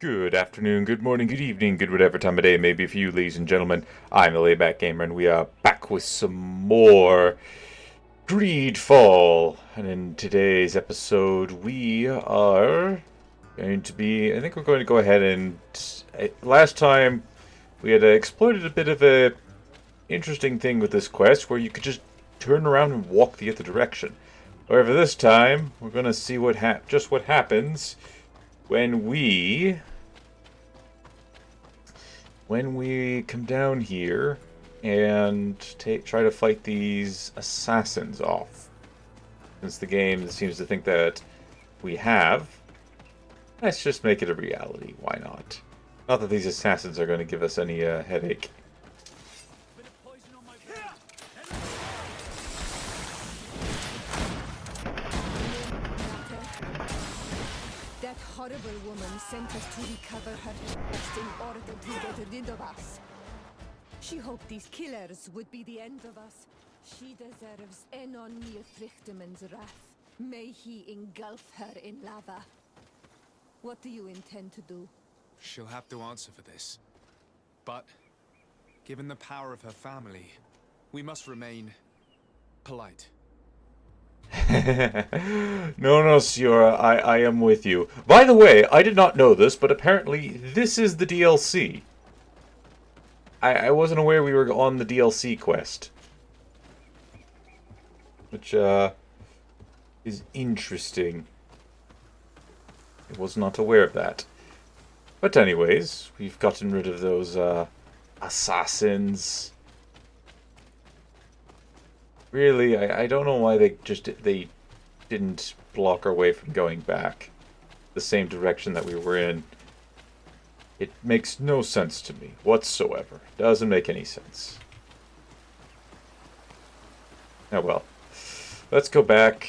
Good afternoon, good morning, good evening, good whatever time of day it may be for you, ladies and gentlemen. I'm the Layback Gamer, and we are back with some more Greedfall. And in today's episode, we are going to be. I think we're going to go ahead and. Last time, we had exploited a bit of a interesting thing with this quest where you could just turn around and walk the other direction. However, this time, we're going to see what happens when we come down here and try to fight these assassins off. Since the game seems to think that we have, let's just make it a reality. Why not? Not that these assassins are going to give us any headache. That horrible woman sent us to recover her trust in order to get rid of us. She hoped these killers would be the end of us. She deserves Enon Frichtemann's wrath. May he engulf her in lava. What do you intend to do? She'll have to answer for this. But, given the power of her family, we must remain polite. No, Siora, I am with you. By the way, I did not know this, but apparently this is the DLC. I wasn't aware we were on the DLC quest. Which, is interesting. I was not aware of that. But anyways, we've gotten rid of those, assassins. Really, I don't know why they didn't block our way from going back the same direction that we were in. It makes no sense to me whatsoever. Doesn't make any sense. Oh well. Let's go back.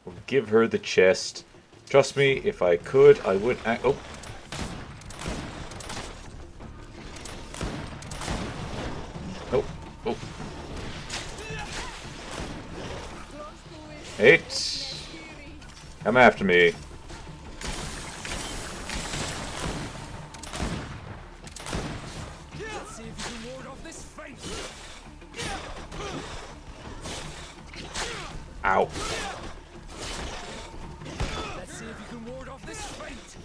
We'll give her the chest. Trust me, if I could, I would... Oh. Oh. Oh. Eight. Come after me. Let's see if you can ward off this fate. Ow. Let's see if you can ward off this fate.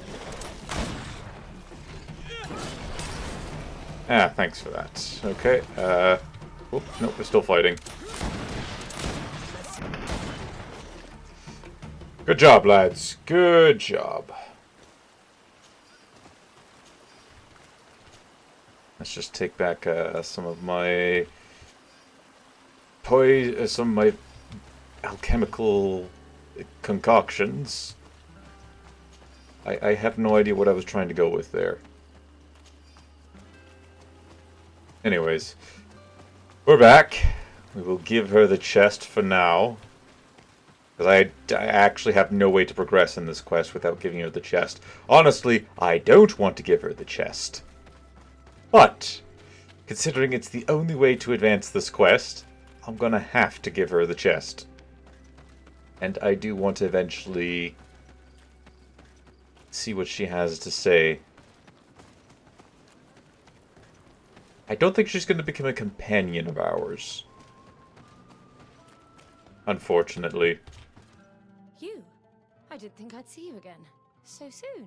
Ah, thanks for that. Okay, oh, nope, we're still fighting. Good job, lads. Good job. Let's just take back some of my alchemical concoctions. I have no idea what I was trying to go with there. Anyways, we're back. We will give her the chest for now. Because I actually have no way to progress in this quest without giving her the chest. Honestly, I don't want to give her the chest. But, considering it's the only way to advance this quest, I'm gonna have to give her the chest. And I do want to eventually see what she has to say. I don't think she's going to become a companion of ours. Unfortunately. You? I did think I'd see you again. So soon.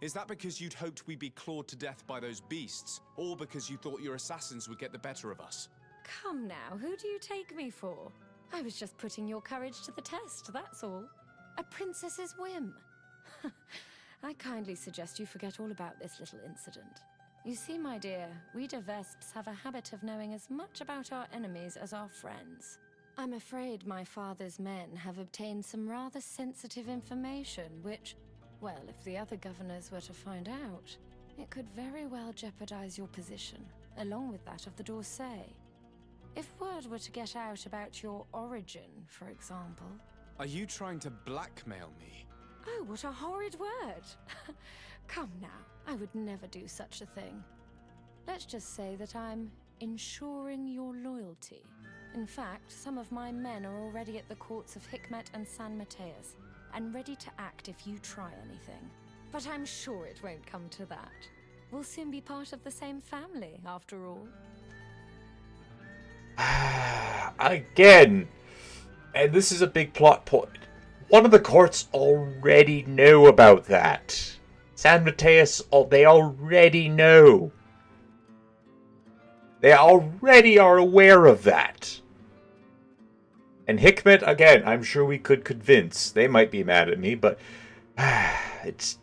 Is that because you'd hoped we'd be clawed to death by those beasts? Or because you thought your assassins would get the better of us? Come now, who do you take me for? I was just putting your courage to the test, that's all. A princess's whim. I kindly suggest you forget all about this little incident. You see, my dear, we Devespes have a habit of knowing as much about our enemies as our friends. I'm afraid my father's men have obtained some rather sensitive information, which, well, if the other governors were to find out, it could very well jeopardize your position, along with that of the D'Orsay. If word were to get out about your origin, for example... Are you trying to blackmail me? Oh, what a horrid word! Come now, I would never do such a thing. Let's just say that I'm ensuring your loyalty. In fact, some of my men are already at the courts of Hikmet and San Mateus, and ready to act if you try anything. But I'm sure it won't come to that. We'll soon be part of the same family, after all. Again, and this is a big plot point. One of the courts already know about that. San Mateus, they already know. They already are aware of that. And Hikmet, again, I'm sure we could convince. They might be mad at me, but it's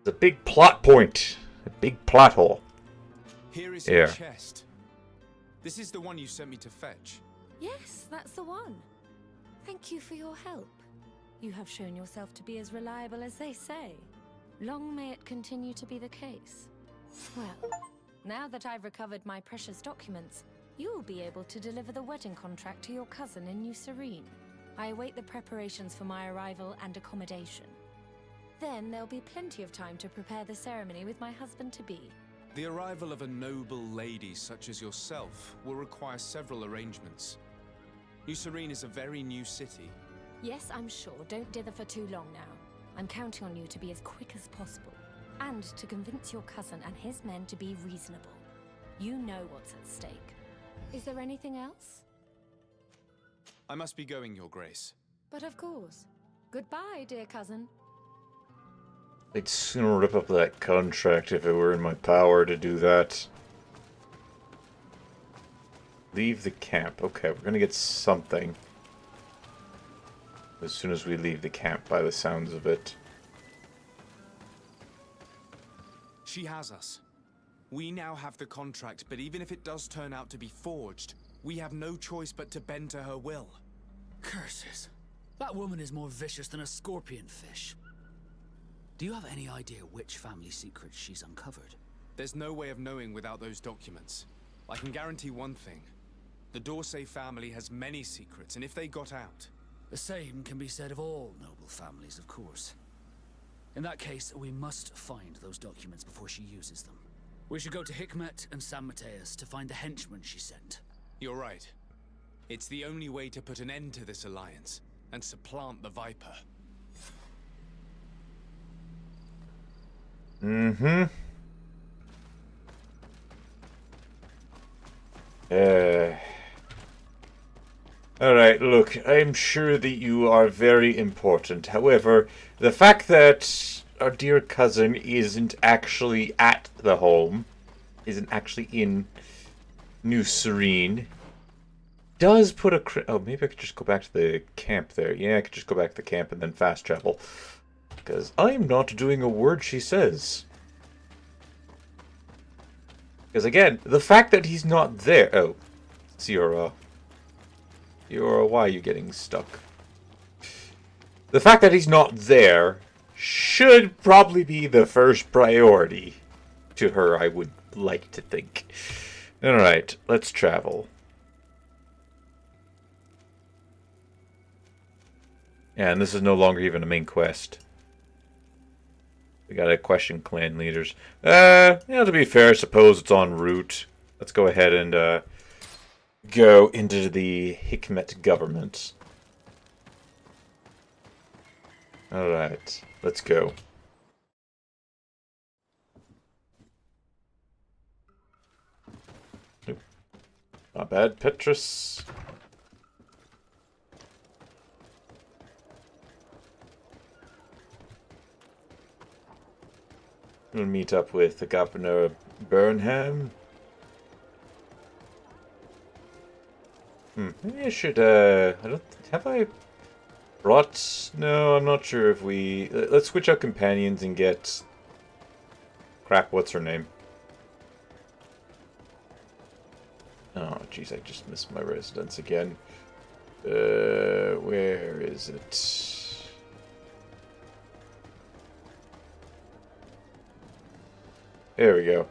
a big plot point. A big plot hole. Here is your chest. This is the one you sent me to fetch. Yes, that's the one. Thank you for your help. You have shown yourself to be as reliable as they say. Long may it continue to be the case. Well, now that I've recovered my precious documents, you will be able to deliver the wedding contract to your cousin in New Serene. I await the preparations for my arrival and accommodation. Then there'll be plenty of time to prepare the ceremony with my husband-to-be. The arrival of a noble lady such as yourself will require several arrangements. New Serene is a very new city. Yes, I'm sure. Don't dither for too long now. I'm counting on you to be as quick as possible. And to convince your cousin and his men to be reasonable. You know what's at stake. Is there anything else? I must be going, Your Grace. But of course. Goodbye, dear cousin. I'd sooner rip up that contract if it were in my power to do that. Leave the camp. Okay, we're gonna get something as soon as we leave the camp, by the sounds of it. She has us. We now have the contract, but even if it does turn out to be forged, we have no choice but to bend to her will. Curses. That woman is more vicious than a scorpion fish. Do you have any idea which family secrets she's uncovered? There's no way of knowing without those documents. I can guarantee one thing. The Dorsey family has many secrets, and if they got out... The same can be said of all noble families, of course. In that case, we must find those documents before she uses them. We should go to Hikmet and San Mateus to find the henchman she sent. You're right. It's the only way to put an end to this alliance, and supplant the Viper. Mm-hmm. Alright, look, I'm sure that you are very important. However, the fact that our dear cousin isn't actually at the home, isn't actually in New Serene, does put a... Oh, maybe I could just go back to the camp there. Yeah, I could just go back to the camp and then fast travel. Because I'm not doing a word she says. Because again, the fact that he's not there... Oh, Ciora. Ciora, why are you getting stuck? The fact that he's not there should probably be the first priority to her, I would like to think. Alright, let's travel. Yeah, and this is no longer even a main quest. We gotta question clan leaders. Yeah, to be fair, I suppose it's en route. Let's go ahead and go into the Hikmet government. Alright, let's go. Nope. Not bad, Petrus. We'll meet up with the Governor Burnham. Maybe I should, I don't... Have I brought... No, I'm not sure if we... Let's switch out companions and get... Crap, what's her name? Oh, jeez, I just missed my residence again. Where is it? There we go.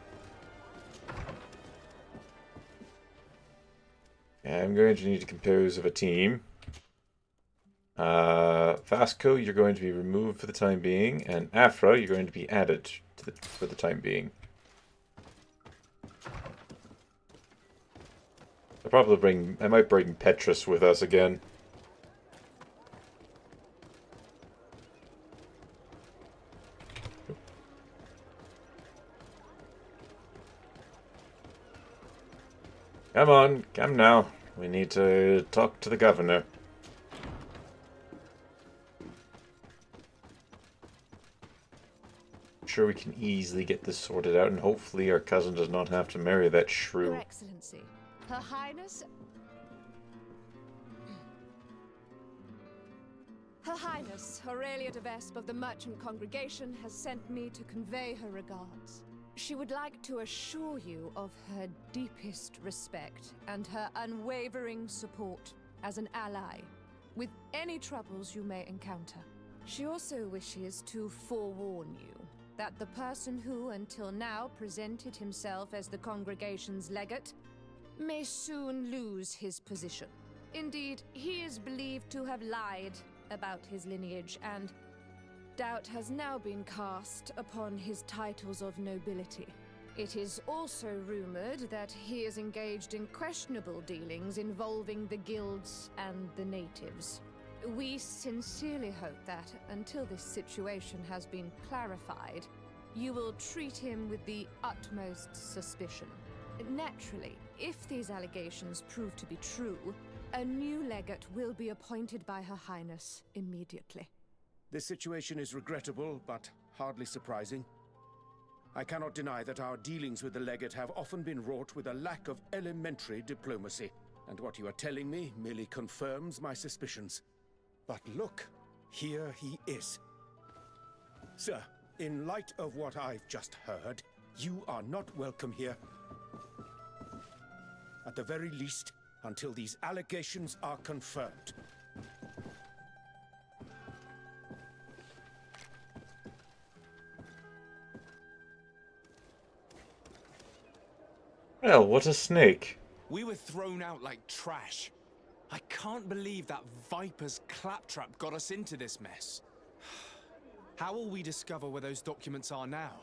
I'm going to need to compose of a team. Vasco, you're going to be removed for the time being, and Afra, you're going to be added to for the time being. I might bring Petrus with us again. Come on, come now. We need to talk to the governor. I'm sure we can easily get this sorted out, and hopefully our cousin does not have to marry that shrew. Your Excellency, Her Highness... Her Highness, Aurelia Devespe of the Merchant Congregation has sent me to convey her regards. She would like to assure you of her deepest respect and her unwavering support as an ally with any troubles you may encounter. She also wishes to forewarn you that the person who until now presented himself as the congregation's legate may soon lose his position. Indeed, he is believed to have lied about his lineage, and doubt has now been cast upon his titles of nobility. It is also rumored that he is engaged in questionable dealings involving the guilds and the natives. We sincerely hope that, until this situation has been clarified, you will treat him with the utmost suspicion. Naturally, if these allegations prove to be true, a new legate will be appointed by Her Highness immediately. This situation is regrettable, but hardly surprising. I cannot deny that our dealings with the legate have often been wrought with a lack of elementary diplomacy, and what you are telling me merely confirms my suspicions. But look, here he is. Sir, in light of what I've just heard, you are not welcome here. At the very least, until these allegations are confirmed. Well, what a snake. We were thrown out like trash. I can't believe that Viper's claptrap got us into this mess. How will we discover where those documents are now?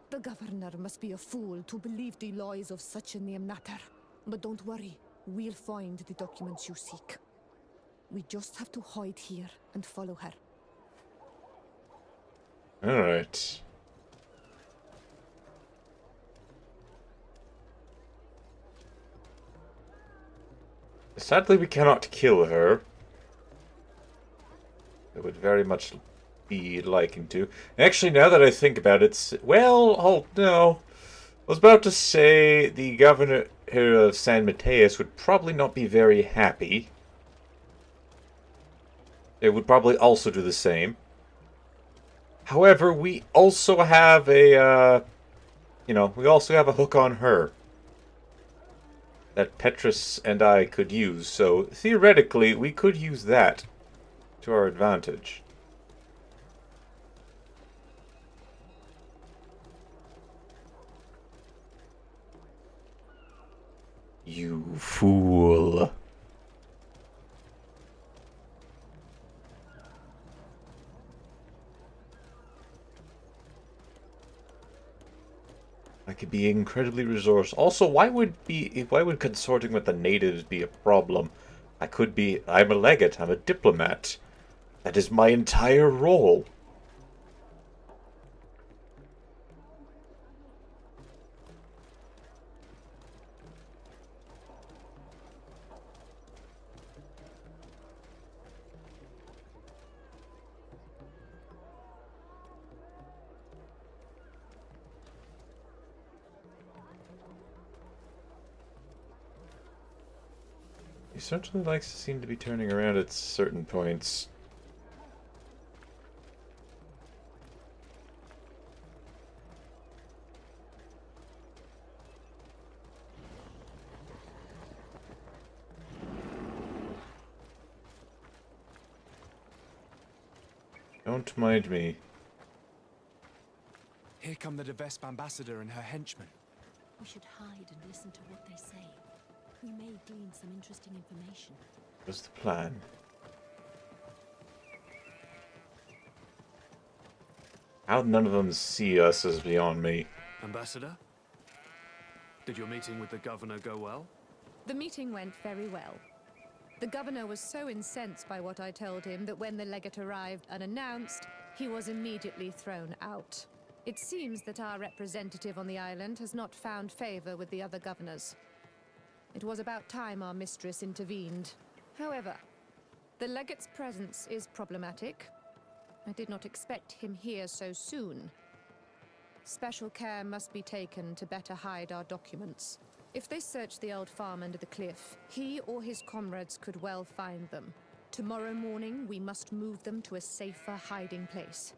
The governor must be a fool to believe the lies of such a name matter. But don't worry, we'll find the documents you seek. We just have to hide here and follow her. Alright. Sadly, we cannot kill her. I would very much be liking to. Actually, now that I think about it, well, no. I was about to say the governor here of San Mateus would probably not be very happy. They would probably also do the same. However, we also have a, we also have a hook on her that Petrus and I could use, so theoretically we could use that to our advantage. You fool. I could be incredibly resourceful. Also, why would consorting with the natives be a problem? I'm a legate, I'm a diplomat. That is my entire role. He certainly likes to seem to be turning around at certain points. Don't mind me. Here come the Devespe ambassador and her henchmen. We should hide and listen to what they say. We may glean some interesting information. What's the plan? How none of them see us is beyond me. Ambassador? Did your meeting with the governor go well? The meeting went very well. The governor was so incensed by what I told him that when the legate arrived unannounced, he was immediately thrown out. It seems that our representative on the island has not found favor with the other governors. It was about time our mistress intervened. However, the legate's presence is problematic. I did not expect him here so soon. Special care must be taken to better hide our documents. If they search the old farm under the cliff, he or his comrades could well find them. Tomorrow morning, we must move them to a safer hiding place.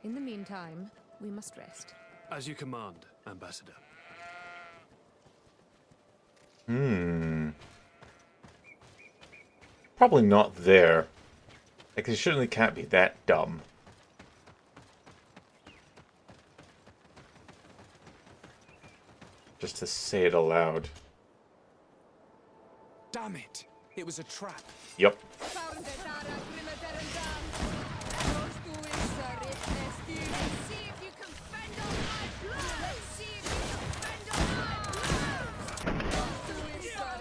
In the meantime, we must rest. As you command, Ambassador. Probably not there. Like, they certainly can't be that dumb. Just to say it aloud. Damn it! It was a trap. Yep.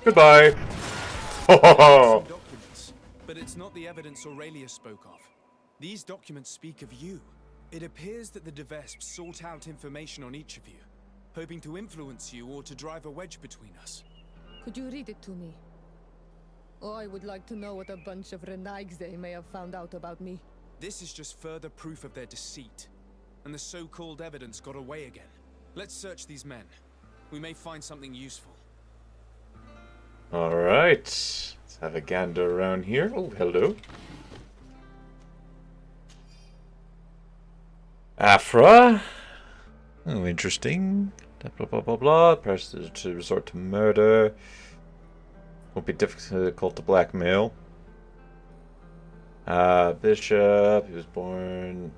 Goodbye. Oh. Documents, but it's not the evidence Aurelia spoke of. These documents speak of you. It appears that the Devespe sought out information on each of you, hoping to influence you or to drive a wedge between us. Could you read it to me? Oh, I would like to know what a bunch of renegades they may have found out about me. This is just further proof of their deceit, and the so-called evidence got away again. Let's search these men. We may find something useful. Alright. Let's have a gander around here. Oh, hello. Afra. Oh, interesting. Blah, blah, blah, blah. Press to resort to murder. Won't be difficult to blackmail. Bishop. He was born.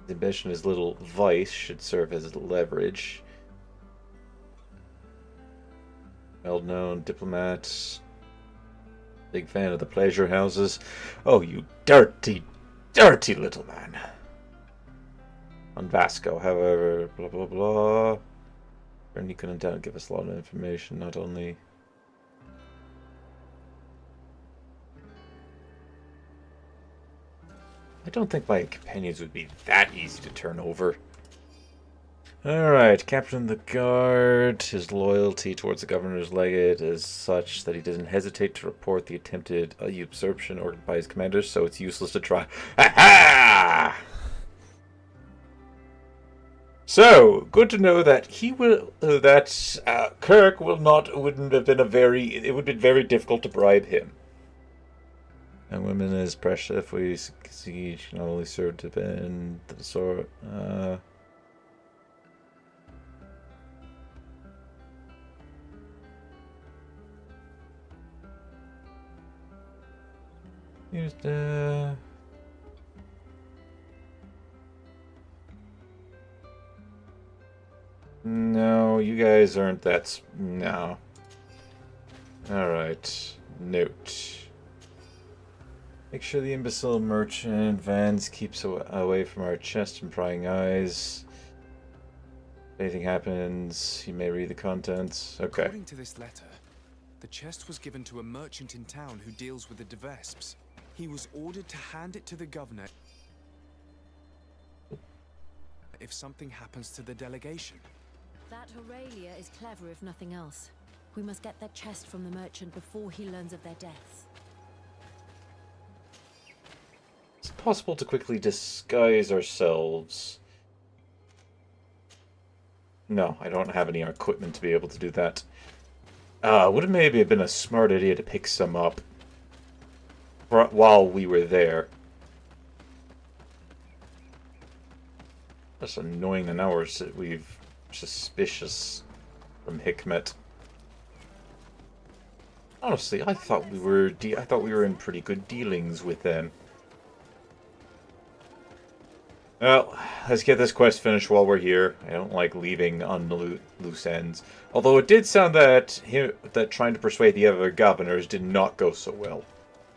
The ambition, his little vice should serve as leverage. Well-known diplomat. Big fan of the pleasure houses. Oh, you dirty, dirty little man. On Vasco, however, blah blah blah. Bernie couldn't give us a lot of information, not only. I don't think my companions would be that easy to turn over. Alright, Captain the Guard. His loyalty towards the governor's legate is such that he doesn't hesitate to report the attempted usurpation ordered by his commanders, so it's useless to try. Aha! So, good to know that he will, Kirk wouldn't have been it would have been very difficult to bribe him. And women is precious if we siege can only serve to bend the sword. Here's the... No, you guys aren't that... No. Alright. Note. Make sure the imbecile merchant Vans keeps away from our chest and prying eyes. If anything happens, you may read the contents. Okay. According to this letter, the chest was given to a merchant in town who deals with the Devespes. He was ordered to hand it to the governor if something happens to the delegation. That Aurelia is clever if nothing else. We must get that chest from the merchant before he learns of their deaths. It's possible to quickly disguise ourselves. No, I don't have any equipment to be able to do that. Would have maybe been a smart idea to pick some up while we were there. That's annoying the hours that we've suspicious from Hikmet. Honestly, I thought we were in pretty good dealings with them. Well, let's get this quest finished while we're here. I don't like leaving on the loose ends. Although it did sound that trying to persuade the other governors did not go so well.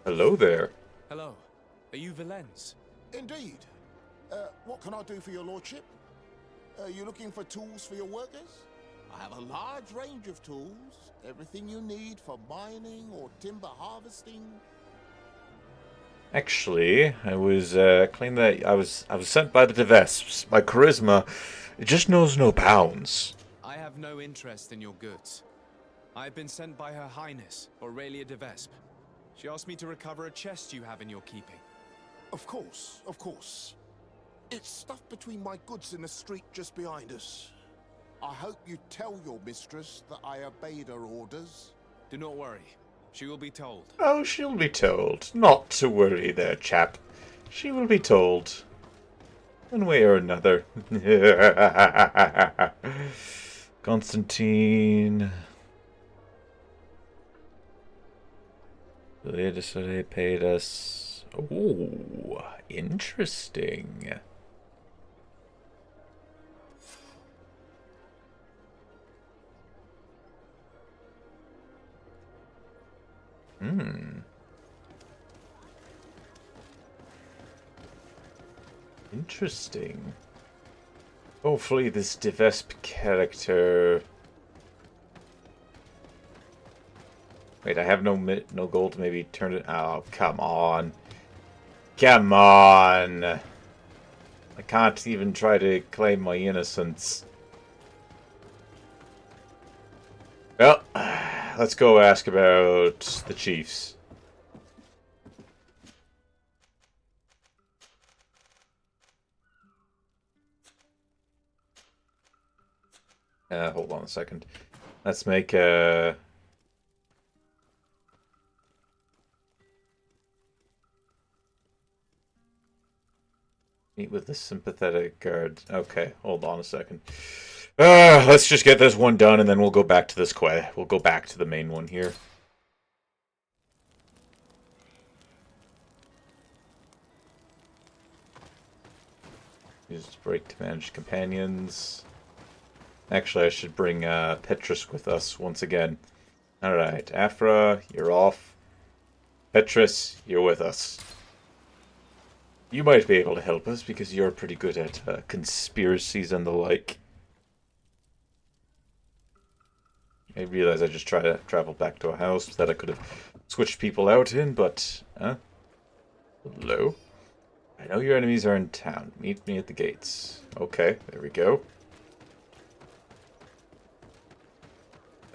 Hello there. Hello. Are you Valens? Indeed. What can I do for your lordship? Are you looking for tools for your workers? I have a large range of tools. Everything you need for mining or timber harvesting. Actually, I was claiming that I was sent by the Devespes. My charisma, it just knows no bounds. I have no interest in your goods. I've been sent by Her Highness, Aurelia Devespe. She asked me to recover a chest you have in your keeping. Of course, of course. It's stuffed between my goods in the street just behind us. I hope you tell your mistress that I obeyed her orders. Do not worry. She will be told. Oh, she'll be told. Not to worry there, chap. She will be told. One way or another. Constantine. They paid us. Oh, interesting. Interesting. Hopefully this Devespe character... Wait, I have no gold to maybe turn it... Oh, come on. Come on! I can't even try to claim my innocence. Well, let's go ask about the chiefs. Hold on a second. Let's make a... Meet with the sympathetic guard. Okay, hold on a second. Let's just get this one done, and then we'll go back to this quest. We'll go back to the main one here. Use break to manage companions. Actually, I should bring Petrus with us once again. Alright, Afra, you're off. Petrus, you're with us. You might be able to help us because you're pretty good at conspiracies and the like. I realize I just traveled back to a house that I could have switched people out in, but... Hello? I know your enemies are in town. Meet me at the gates. Okay, there we go.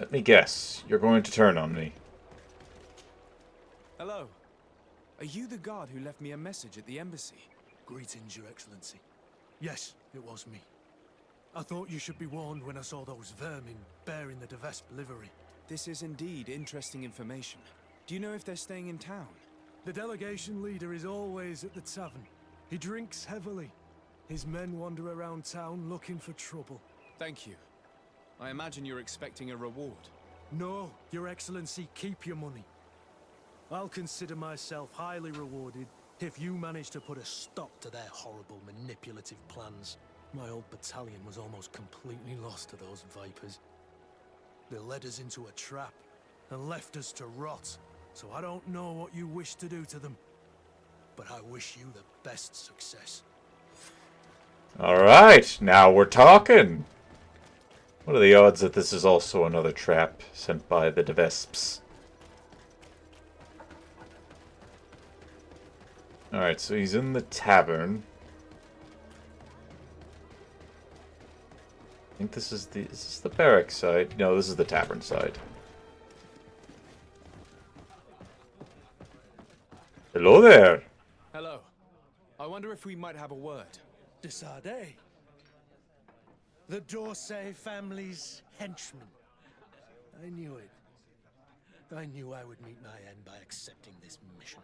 Let me guess. You're going to turn on me. Hello. Are you the guard who left me a message at the embassy? Greetings, Your Excellency. Yes, it was me. I thought you should be warned when I saw those vermin bearing the Devespe livery. This is indeed interesting information. Do you know if they're staying in town? The delegation leader is always at the tavern. He drinks heavily. His men wander around town looking for trouble. Thank you. I imagine you're expecting a reward. No, Your Excellency, keep your money. I'll consider myself highly rewarded if you manage to put a stop to their horrible manipulative plans. My old battalion was almost completely lost to those vipers. They led us into a trap and left us to rot. So I don't know what you wish to do to them, but I wish you the best success. Alright, now we're talking. What are the odds that this is also another trap sent by the Devespes? Alright, so he's in the tavern. I think this is the barrack side? No, this is the tavern side. Hello there! Hello. I wonder if we might have a word. Desade, the Dorsey family's henchman. I knew it. I knew I would meet my end by accepting this mission.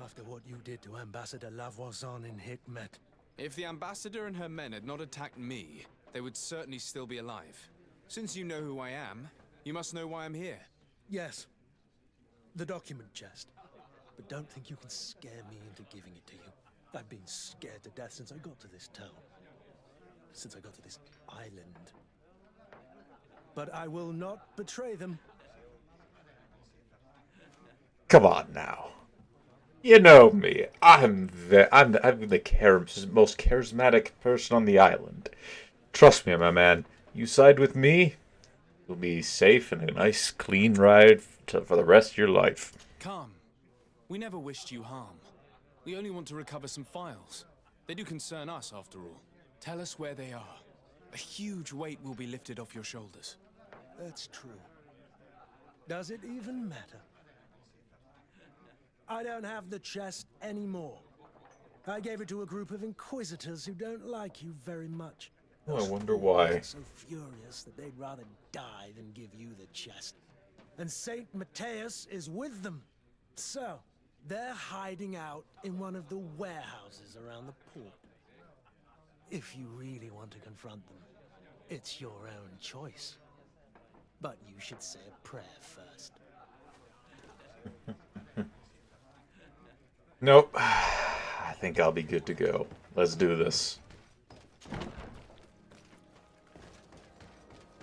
After what you did to Ambassador Lavoisin in Hikmet. If the ambassador and her men had not attacked me, they would certainly still be alive. Since you know who I am, you must know why I'm here. Yes. The document chest. But don't think you can scare me into giving it to you. I've been scared to death since I got to this town. Since I got to this island. But I will not betray them. Come on now. You know me. I'm the most charismatic person on the island. Trust me, my man. You side with me, you'll be safe and a nice, clean ride for the rest of your life. Calm. We never wished you harm. We only want to recover some files. They do concern us, after all. Tell us where they are. A huge weight will be lifted off your shoulders. That's true. Does it even matter? I don't have the chest anymore. I gave it to a group of inquisitors who don't like you very much. Oh, I Those wonder fools why. are so furious that they'd rather die than give you the chest. And Saint Matthias is with them. So, they're hiding out in one of the warehouses around the port. If you really want to confront them, it's your own choice. But you should say a prayer first. Nope. I think I'll be good to go. Let's do this.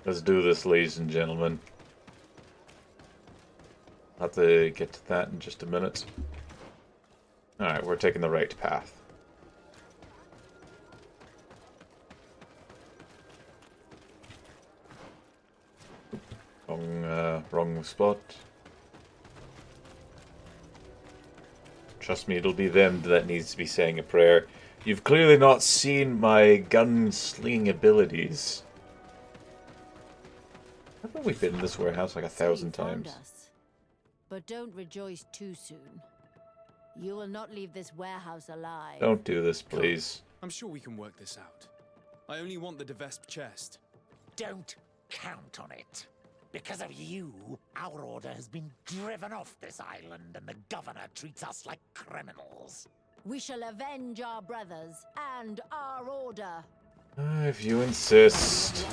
Let's do this, ladies and gentlemen. I'll have to get to that in just a minute. Alright, we're taking the right path. Wrong spot. Trust me, it'll be them that needs to be saying a prayer. You've clearly not seen my gun-slinging abilities. Haven't we been in this warehouse like 1,000 times? Us. But don't rejoice too soon. You will not leave this warehouse alive. Don't do this, please. I'm sure we can work this out. I only want the Devespe chest. Don't count on it. Because of you, our order has been driven off this island and the governor treats us like criminals. We shall avenge our brothers and our order. If you insist.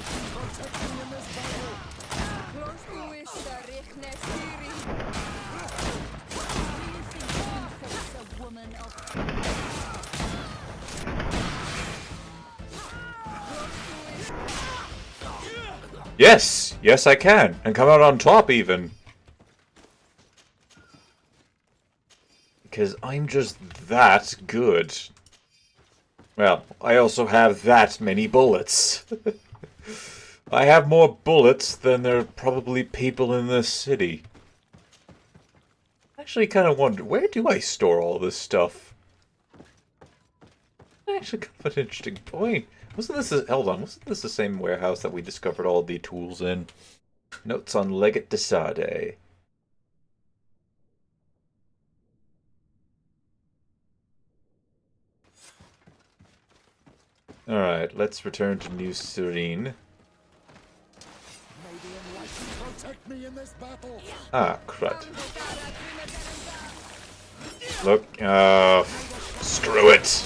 Yes! Yes, I can. And come out on top, even. Because I'm just that good. Well, I also have that many bullets. I have more bullets than there are probably people in this city. I actually kind of wonder, where do I store all this stuff? Actually, kind of an interesting point. Hold on, wasn't this the same warehouse that we discovered all the tools in? Notes on Legate de Sade. Alright, let's return to New Serene. Ah, crud. Look, screw it!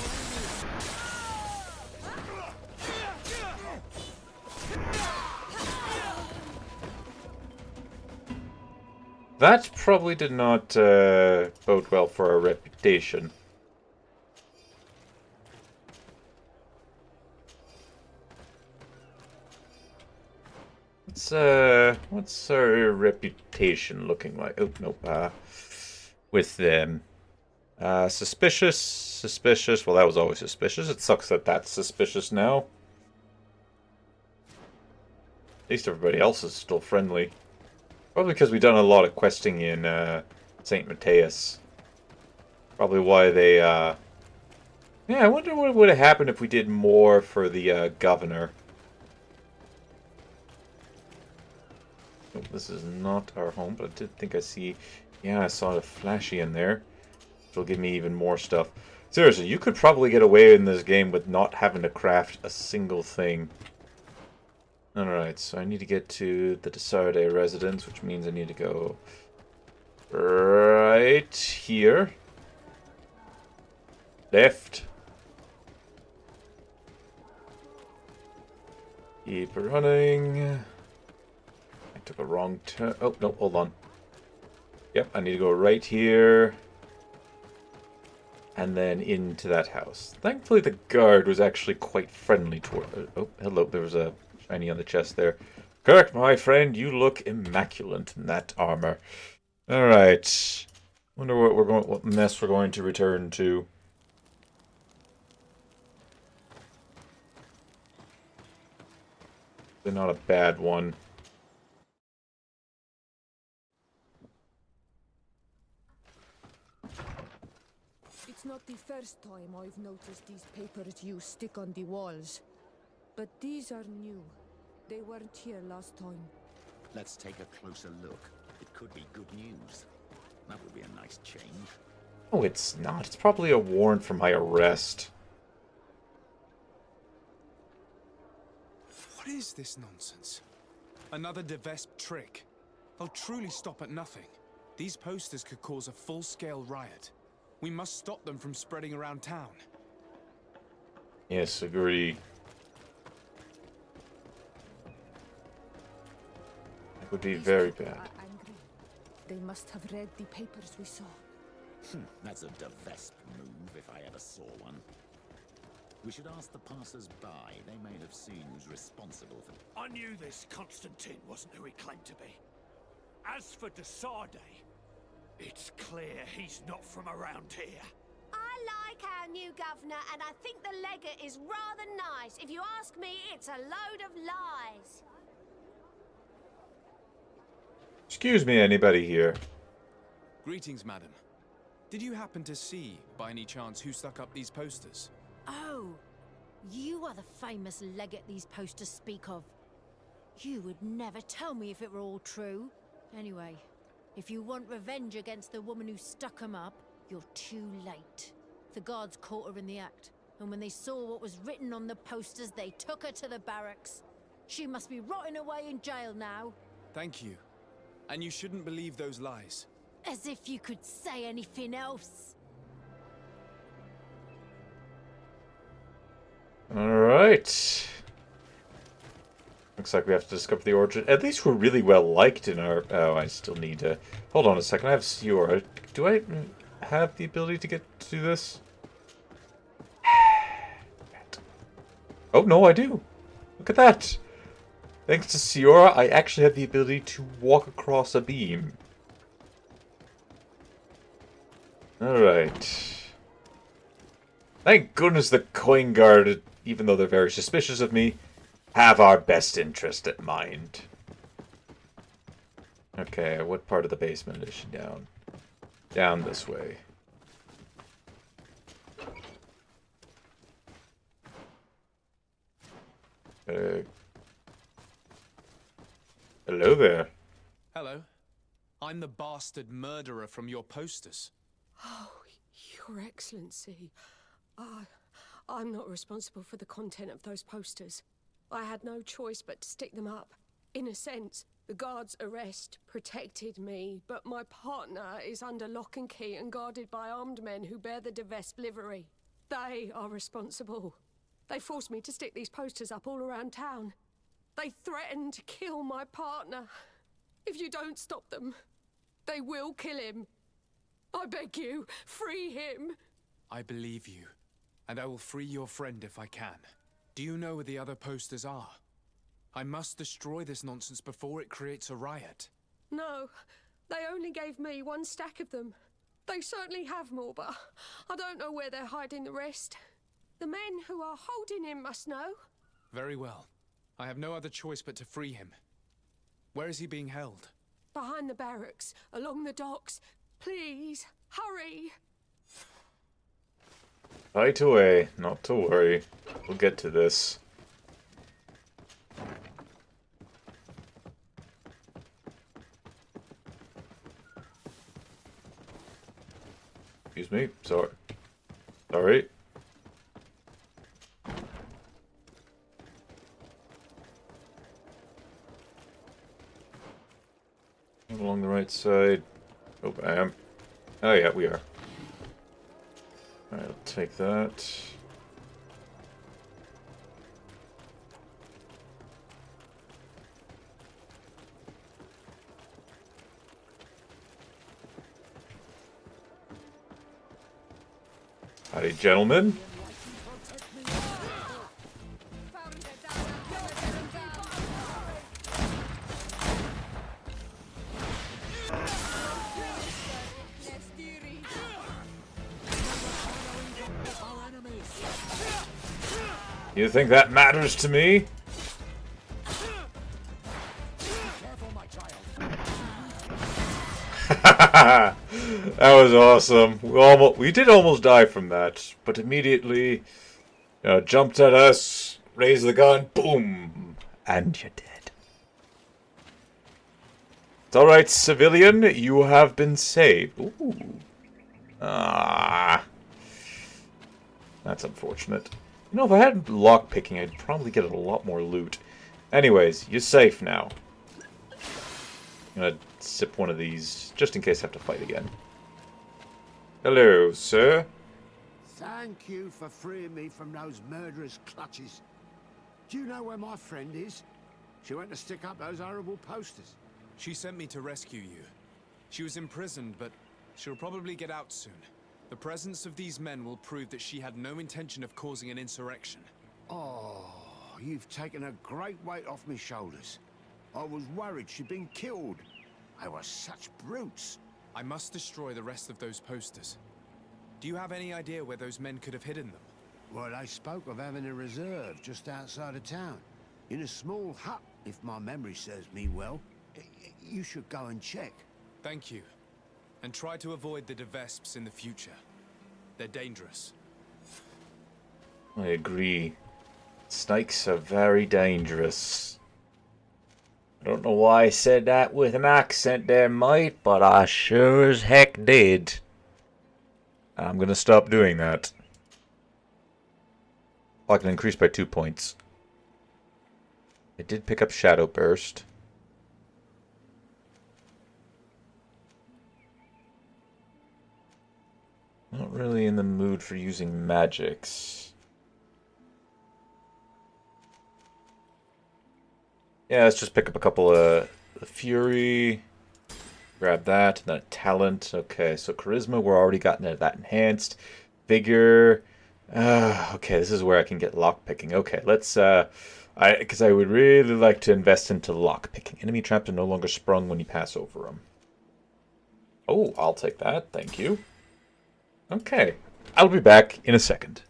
That probably did not bode well for our reputation. What's our reputation looking like? Oh, no, with them. Suspicious, suspicious. Well, that was always suspicious. It sucks that that's suspicious now. At least everybody else is still friendly. Probably because we've done a lot of questing in St. Matthias. Probably why they, Yeah, I wonder what would have happened if we did more for the governor. Oh, this is not our home, but I did think I see... Yeah, I saw a flashy in there. It'll give me even more stuff. Seriously, you could probably get away in this game with not having to craft a single thing. Alright, so I need to get to the Desarde residence, which means I need to go right here. Left. Keep running. I took a wrong turn. Oh, no, hold on. Yep, I need to go right here. And then into that house. Thankfully, the guard was actually quite friendly toward... Oh, hello, there was a shiny on the chest there. Kirk, my friend, you look immaculate in that armor. Alright. Wonder what mess we're going to return to. They're not a bad one. It's not the first time I've noticed these papers you stick on the walls. But these are new. They weren't here last time. Let's take a closer look. It could be good news. That would be a nice change. Oh, it's not. It's probably a warrant for my arrest. What is this nonsense? Another Devespe trick. They'll truly stop at nothing. These posters could cause a full-scale riot. We must stop them from spreading around town. Yes, agree. It would be These very people bad. are angry. They must have read the papers we saw. That's a Devespe move, if I ever saw one. We should ask the passers-by. They may have seen who's responsible for... I knew this Constantine wasn't who he claimed to be. As for Desade, it's clear he's not from around here. I like our new governor, and I think the legate is rather nice. If you ask me, it's a load of lies. Excuse me, anybody here? Greetings, madam. Did you happen to see, by any chance, who stuck up these posters? Oh, you are the famous legate these posters speak of. You would never tell me if it were all true. Anyway, if you want revenge against the woman who stuck 'em up, you're too late. The guards caught her in the act, and when they saw what was written on the posters, they took her to the barracks. She must be rotting away in jail now. Thank you. And you shouldn't believe those lies. As if you could say anything else. Alright. Looks like we have to discover the origin. At least we're really well liked in our... Oh, I still need to... Hold on a second, I have Siora. Do I have the ability to get to this? Oh, no, I do. Look at that. Thanks to Siora, I actually have the ability to walk across a beam. Alright. Thank goodness the Coin Guard, even though they're very suspicious of me, have our best interest at mind. Okay, what part of the basement is she down? Down this way. Hello there. Hello. I'm the bastard murderer from your posters. Oh, Your Excellency. I'm not responsible for the content of those posters. I had no choice but to stick them up. In a sense, the guard's arrest protected me, but my partner is under lock and key and guarded by armed men who bear the Devespe livery. They are responsible. They forced me to stick these posters up all around town. They threatened to kill my partner. If you don't stop them, they will kill him. I beg you, free him. I believe you, and I will free your friend if I can. Do you know where the other posters are? I must destroy this nonsense before it creates a riot. No, they only gave me one stack of them. They certainly have more, but I don't know where they're hiding the rest. The men who are holding him must know. Very well. I have no other choice but to free him. Where is he being held? Behind the barracks, along the docks. Please, hurry! Right away, not to worry. We'll get to this. Excuse me, sorry. Sorry. Along the right side. Oh, I am. Oh yeah, we are. Alright, I'll take that. Howdy, gentlemen. You think that matters to me? That was awesome. We did almost die from that, but immediately, jumped at us, raised the gun, boom, and you're dead. It's alright, civilian. You have been saved. Ooh. Ah. That's unfortunate. You know, if I had lockpicking, I'd probably get a lot more loot. Anyways, you're safe now. I'm gonna sip one of these, just in case I have to fight again. Hello, sir. Thank you for freeing me from those murderous clutches. Do you know where my friend is? She went to stick up those horrible posters. She sent me to rescue you. She was imprisoned, but she'll probably get out soon. The presence of these men will prove that she had no intention of causing an insurrection. Oh, you've taken a great weight off my shoulders. I was worried she'd been killed. They were such brutes. I must destroy the rest of those posters. Do you have any idea where those men could have hidden them? Well, they spoke of having a reserve just outside of town. In a small hut, if my memory serves me well. You should go and check. Thank you. And try to avoid the Devespes in the future. They're dangerous. I agree. Snakes are very dangerous. I don't know why I said that with an accent there, mate, but I sure as heck did. I'm gonna stop doing that. I can increase by 2 points. I did pick up Shadow Burst. Not really in the mood for using magics. Yeah, let's just pick up a couple of Fury. Grab that, and then a Talent. Okay, so Charisma, we're already gotten that enhanced. Vigor. Okay, this is where I can get lockpicking. Okay, let's, because I would really like to invest into lockpicking. Enemy traps are no longer sprung when you pass over them. Oh, I'll take that, thank you. Okay, I'll be back in a second.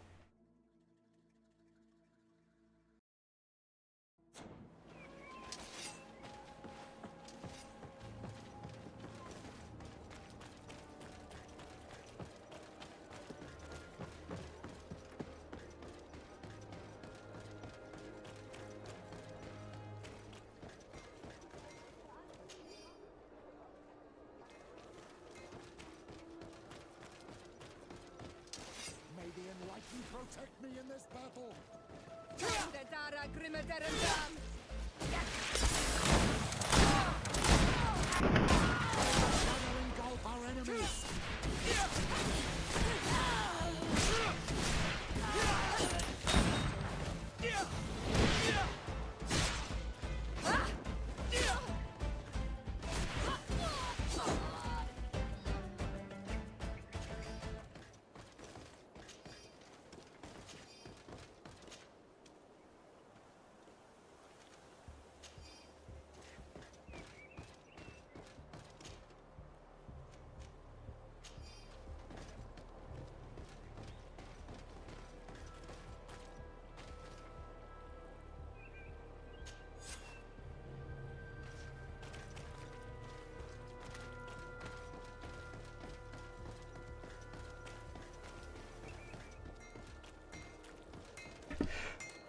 Protect me in this battle! Engulf our enemies!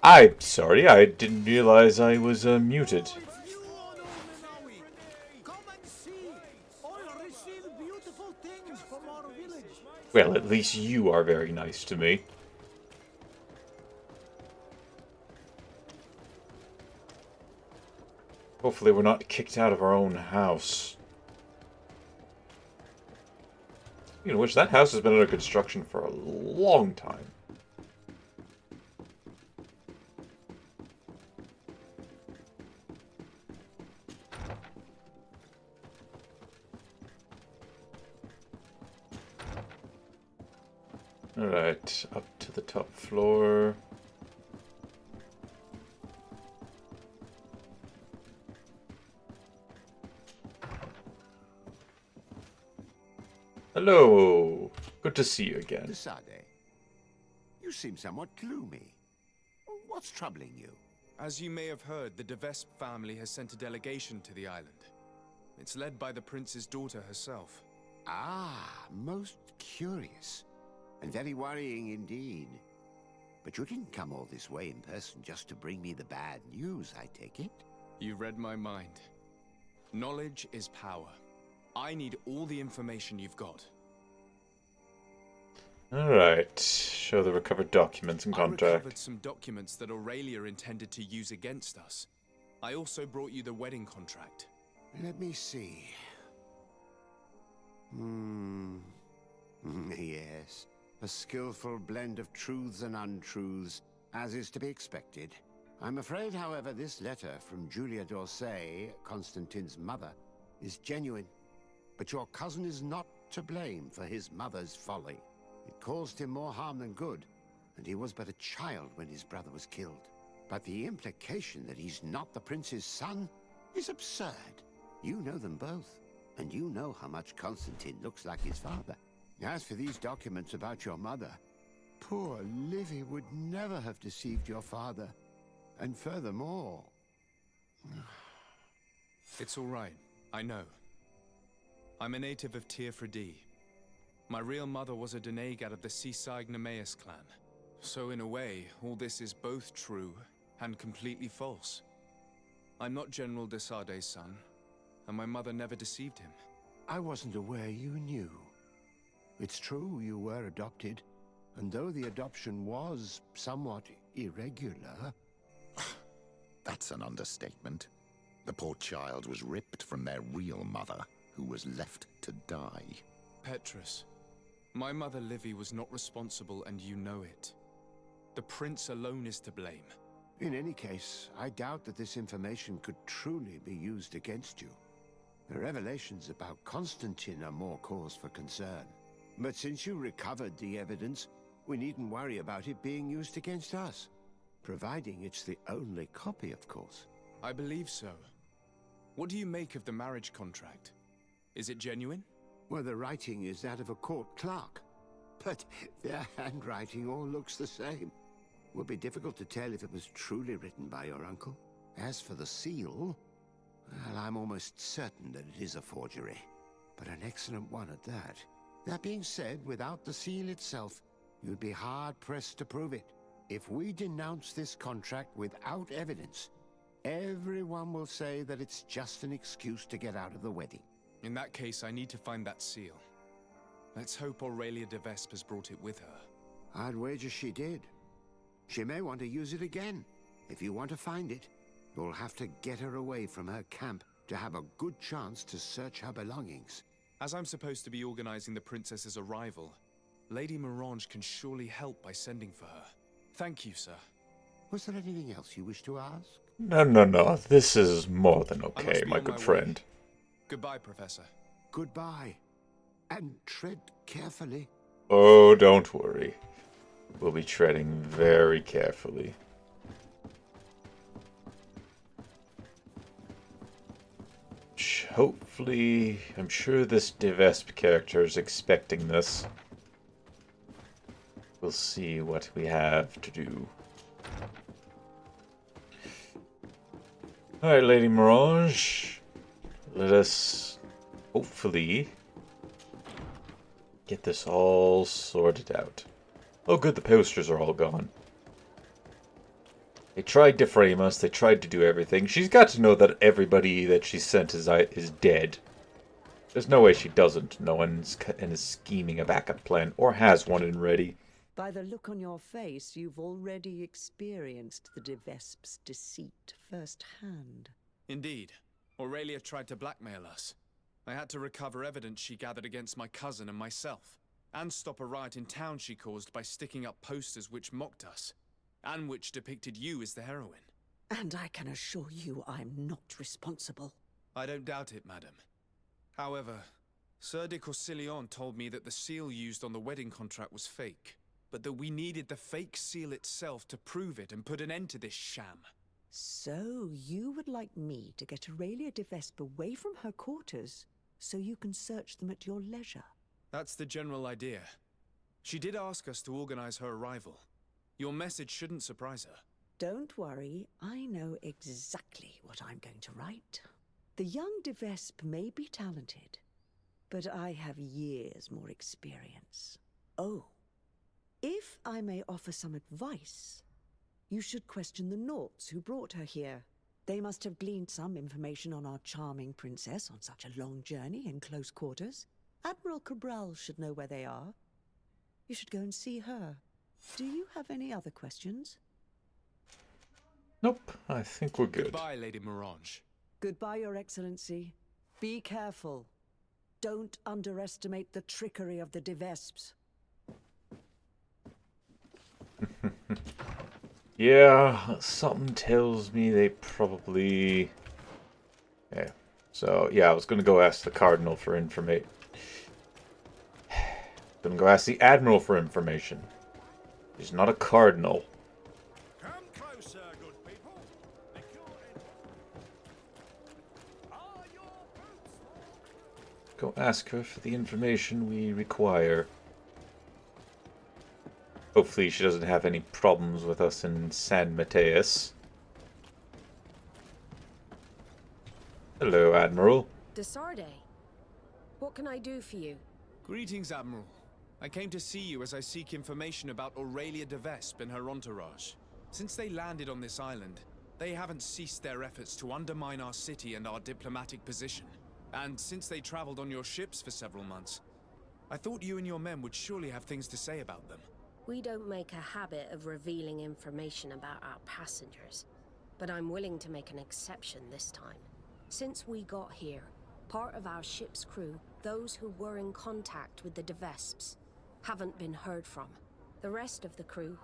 I'm sorry, I didn't realize I was muted. Well, at least you are very nice to me. Hopefully we're not kicked out of our own house. Speaking of which, that house has been under construction for a long time. Alright, up to the top floor. Hello! Good to see you again. Desade, you seem somewhat gloomy. What's troubling you? As you may have heard, the Devespe family has sent a delegation to the island. It's led by the prince's daughter herself. Ah, most curious. And very worrying indeed. But you didn't come all this way in person just to bring me the bad news, I take it? You read my mind. Knowledge is power. I need all the information you've got. Alright. Show the recovered documents and I contract. recovered some documents that Aurelia intended to use against us. I also brought you the wedding contract. Let me see. Yes. A skillful blend of truths and untruths, as is to be expected. I'm afraid, however, this letter from Julia d'Orsay, Constantine's mother, is genuine. But your cousin is not to blame for his mother's folly. It caused him more harm than good, and he was but a child when his brother was killed. But the implication that he's not the prince's son is absurd. You know them both, and you know how much Constantine looks like his father. As for these documents about your mother, poor Livy would never have deceived your father. And furthermore... It's all right. I know. I'm a native of Tearfredi. My real mother was a Denegad of the seaside Nemeus clan. So in a way, all this is both true and completely false. I'm not General de Sarde's son, and my mother never deceived him. I wasn't aware you knew. It's true you were adopted, and though the adoption was somewhat irregular... That's an understatement. The poor child was ripped from their real mother, who was left to die. Petrus, my mother Livy was not responsible, and you know it. The prince alone is to blame. In any case, I doubt that this information could truly be used against you. The revelations about Constantine are more cause for concern. But since you recovered the evidence, we needn't worry about it being used against us. Providing it's the only copy, of course. I believe so. What do you make of the marriage contract? Is it genuine? Well, the writing is that of a court clerk. But their handwriting all looks the same. Would be difficult to tell if it was truly written by your uncle. As for the seal, well, I'm almost certain that it is a forgery. But an excellent one at that. That being said, without the seal itself, you'd be hard-pressed to prove it. If we denounce this contract without evidence, everyone will say that it's just an excuse to get out of the wedding. In that case, I need to find that seal. Let's hope Aurelia Devespe has brought it with her. I'd wager she did. She may want to use it again. If you want to find it, you'll have to get her away from her camp to have a good chance to search her belongings. As I'm supposed to be organizing the princess's arrival, Lady Mirange can surely help by sending for her. Thank you, sir. Was there anything else you wish to ask? No. This is more than okay, my good friend. Goodbye, Professor. Goodbye. And tread carefully. Oh, don't worry. We'll be treading very carefully. Hopefully, I'm sure this Devespe character is expecting this. We'll see what we have to do. Alright, Lady Mirange. Let us hopefully get this all sorted out. Oh good, the posters are all gone. They tried to frame us, they tried to do everything. She's got to know that everybody that she sent is dead. There's no way she doesn't know and is scheming a backup plan, or has one in ready. By the look on your face, you've already experienced the Devespe's deceit firsthand. Indeed. Aurelia tried to blackmail us. I had to recover evidence she gathered against my cousin and myself, and stop a riot in town she caused by sticking up posters which mocked us, and which depicted you as the heroine. And I can assure you I'm not responsible. I don't doubt it, madam. However, Sir de Corsillon told me that the seal used on the wedding contract was fake, but that we needed the fake seal itself to prove it and put an end to this sham. So you would like me to get Aurelia Devespe away from her quarters so you can search them at your leisure? That's the general idea. She did ask us to organize her arrival. Your message shouldn't surprise her. Don't worry, I know exactly what I'm going to write. The young Devespe may be talented, but I have years more experience. Oh, if I may offer some advice, you should question the Nauts who brought her here. They must have gleaned some information on our charming princess on such a long journey in close quarters. Admiral Cabral should know where they are. You should go and see her. Do you have any other questions? Nope, I think we're good. Goodbye, Lady Mirage. Goodbye, Your Excellency. Be careful. Don't underestimate the trickery of the Devespes. Yeah, something tells me they probably... Yeah. So, yeah, I was going to go ask the Cardinal for information. Gonna go ask the Admiral for information. He's not a Cardinal. Come closer, good people. Are your boots? Go ask her for the information we require. Hopefully she doesn't have any problems with us in San Mateus. Hello, Admiral. Desarde, what can I do for you? Greetings, Admiral. I came to see you as I seek information about Aurelia Devespe and her entourage. Since they landed on this island, they haven't ceased their efforts to undermine our city and our diplomatic position. And since they traveled on your ships for several months, I thought you and your men would surely have things to say about them. We don't make a habit of revealing information about our passengers, but I'm willing to make an exception this time. Since we got here, part of our ship's crew, those who were in contact with the Devespes, haven't been heard from. The rest of the crew,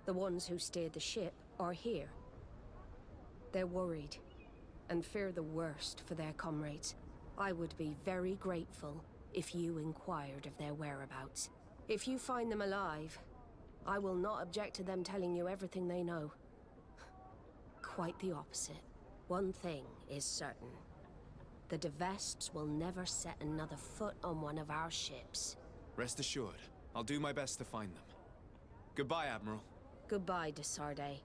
the ones who steered the ship, are here. They're worried and fear the worst for their comrades. I would be very grateful if you inquired of their whereabouts. If you find them alive, I will not object to them telling you everything they know. Quite the opposite. One thing is certain. The Devespes will never set another foot on one of our ships. Rest assured, I'll do my best to find them. Goodbye, Admiral. Goodbye, Desarde.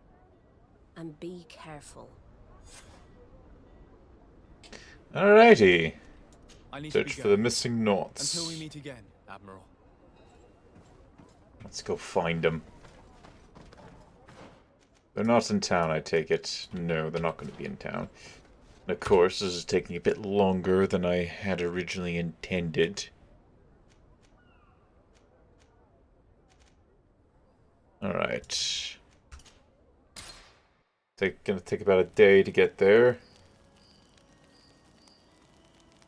And be careful. Alrighty. I need to Search be for the going. missing knots. Until we meet again, Admiral. Let's go find them. They're not in town, I take it. No, they're not going to be in town. And of course, this is taking a bit longer than I had originally intended. Alright. Gonna take about a day to get there.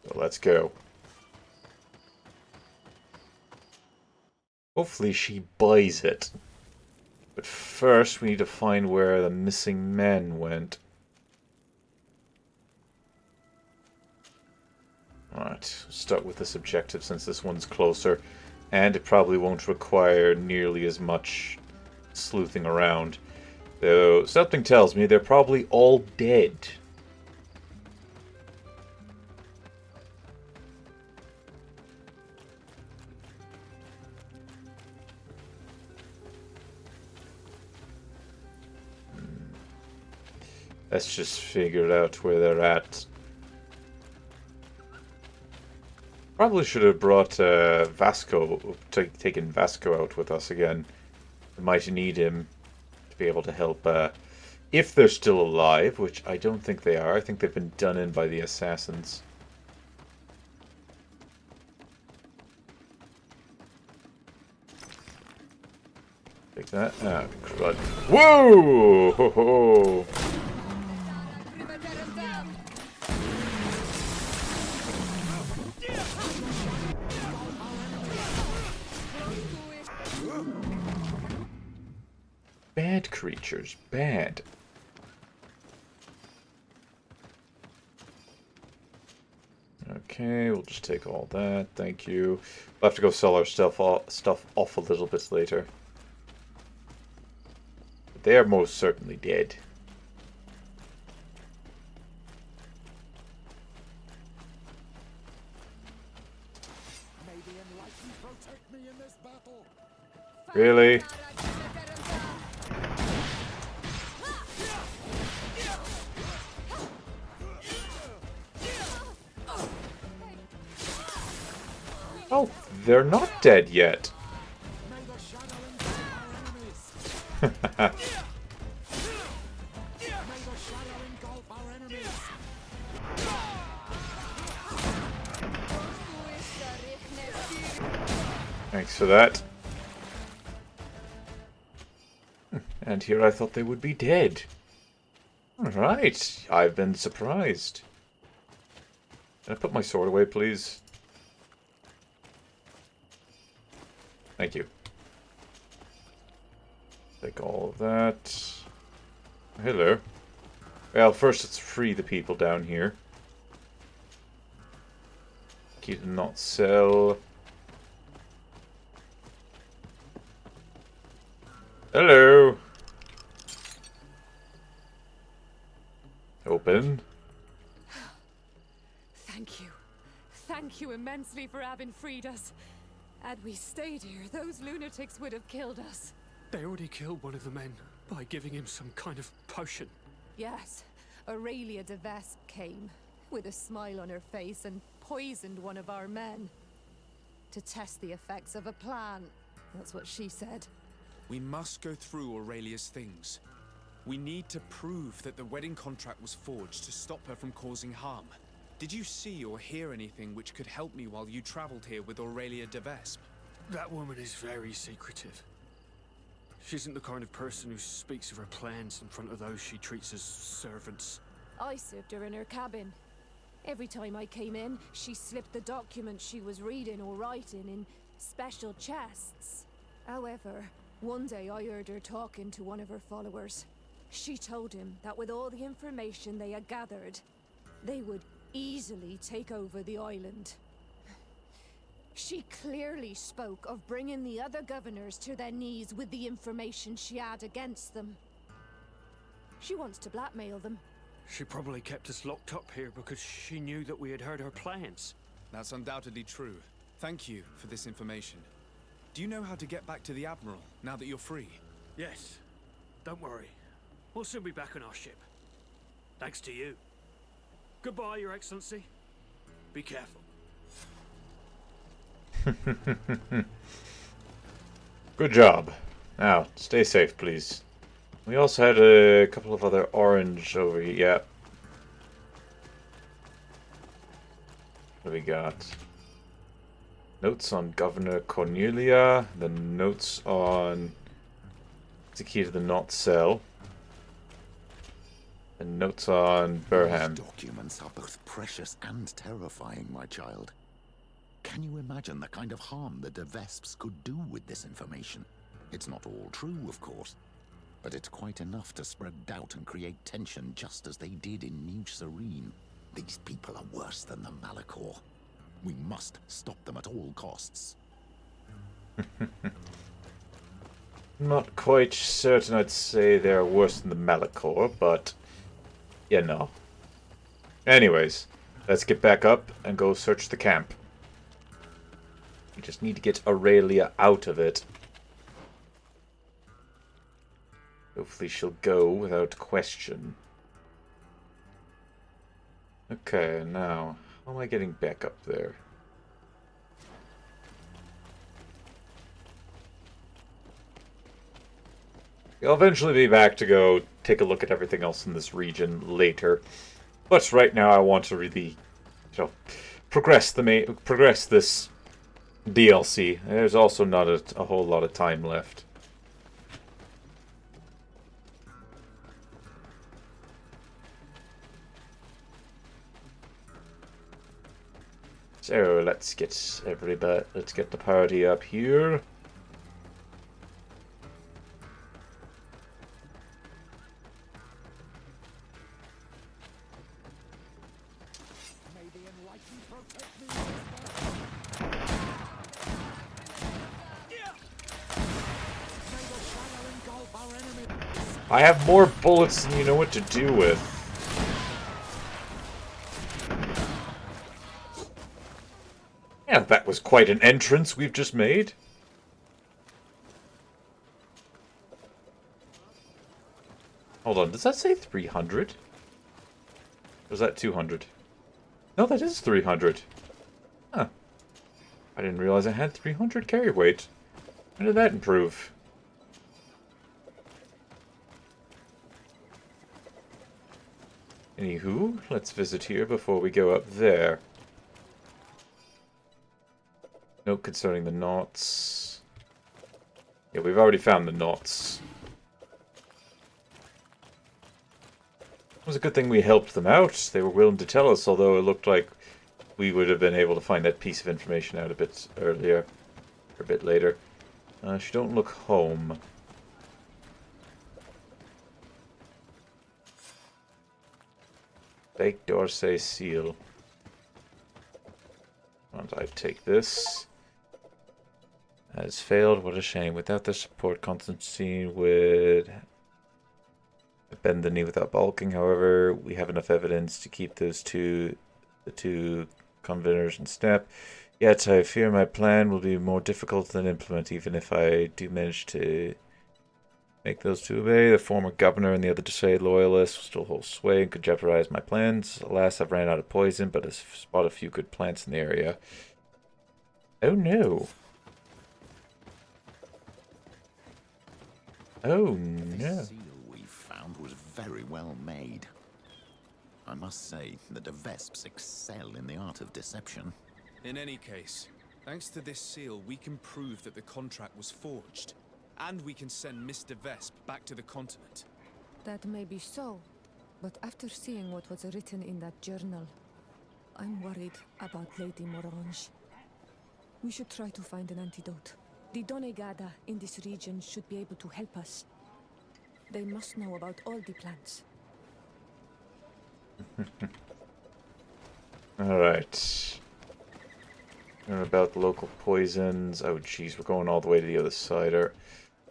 So let's go. Hopefully she buys it. But first we need to find where the missing men went. Alright, start with this objective since this one's closer. And it probably won't require nearly as much sleuthing around. Though something tells me they're probably all dead. Let's just figure out where they're at. Probably should have brought Vasco, taken Vasco out with us again. We might need him to be able to help, if they're still alive, which I don't think they are. I think they've been done in by the assassins. Take that. Ah, crud. Whoa! Ho ho! Bad creatures. Bad. Okay, we'll just take all that. Thank you. We'll have to go sell our stuff off a little bit later. But they are most certainly dead. May the Enlightened protect me in this battle. Really? Oh, they're not dead yet. Thanks for that. And here I thought they would be dead. Alright, I've been surprised. Can I put my sword away, please? Thank you. Take all of that. Hello. Well, first let's free the people down here. Key to not sell. Hello. Open. Thank you. Thank you immensely for having freed us. Had we stayed here, those lunatics would have killed us. They already killed one of the men by giving him some kind of potion. Yes, Aurelia Devespe came, with a smile on her face, and poisoned one of our men. To test the effects of a plan. That's what she said. We must go through Aurelia's things. We need to prove that the wedding contract was forged to stop her from causing harm. Did you see or hear anything which could help me while you traveled here with Aurelia Devespe? That woman is very secretive. She isn't the kind of person who speaks of her plans in front of those she treats as servants. I served her in her cabin. Every time I came in, she slipped the documents she was reading or writing in special chests. However, one day I heard her talking to one of her followers. She told him that with all the information they had gathered, they would easily take over the island. She clearly spoke of bringing the other governors to their knees with the information she had against them. She wants to blackmail them. She probably kept us locked up here because she knew that we had heard her plans. That's undoubtedly true. Thank you for this information. Do you know how to get back to the Admiral, now that you're free? Yes. Don't worry. We'll soon be back on our ship. Thanks to you. Goodbye, Your Excellency. Be careful. Good job. Now, stay safe, please. We also had a couple of other orange over here. Yeah. What do we got? Notes on Governor Cornelia. The notes on the key to the not cell. And notes on Burham. These documents are both precious and terrifying, my child. Can you imagine the kind of harm the Devespes could do with this information? It's not all true, of course, but it's quite enough to spread doubt and create tension just as they did in New Serene. These people are worse than the Malachor. We must stop them at all costs. Not quite certain I'd say they're worse than the Malachor, but you know. Anyways, let's get back up and go search the camp. We just need to get Aurelia out of it. Hopefully she'll go without question. Okay, now, how am I getting back up there? I'll eventually be back to go take a look at everything else in this region later. But right now I want to really, progress this DLC. There's also not a whole lot of time left. So let's get the party up here. I have more bullets than you know what to do with. Yeah, that was quite an entrance we've just made. Hold on, does that say 300? Or is that 200? No, that is 300. Huh. I didn't realize I had 300 carry weight. When did that improve? Anywho, let's visit here before we go up there. Note concerning the knots. Yeah, we've already found the knots. It was a good thing we helped them out. They were willing to tell us, although it looked like we would have been able to find that piece of information out a bit earlier, or a bit later. She don't look home. Lake D'Orsay seal. Why don't I take this? Has failed. What a shame. Without the support, Constantine would bend the knee without balking. However, we have enough evidence to keep the two conveners in step. Yet I fear my plan will be more difficult than implement, even if I do manage to make those two obey. The former governor and the other D'Orsay loyalists will still hold sway and could jeopardize my plans. Alas, I've ran out of poison, but have spotted a few good plants in the area. Oh no. Oh no. The seal we found was very well made. I must say, the Devespes excel in the art of deception. In any case, thanks to this seal, we can prove that the contract was forged. And we can send Miss Devespe back to the continent. That may be so, but after seeing what was written in that journal, I'm worried about Lady Morange. We should try to find an antidote. The Donegada in this region should be able to help us. They must know about all the plants. Alright. Learn about the local poisons. Oh jeez, we're going all the way to the other side. We're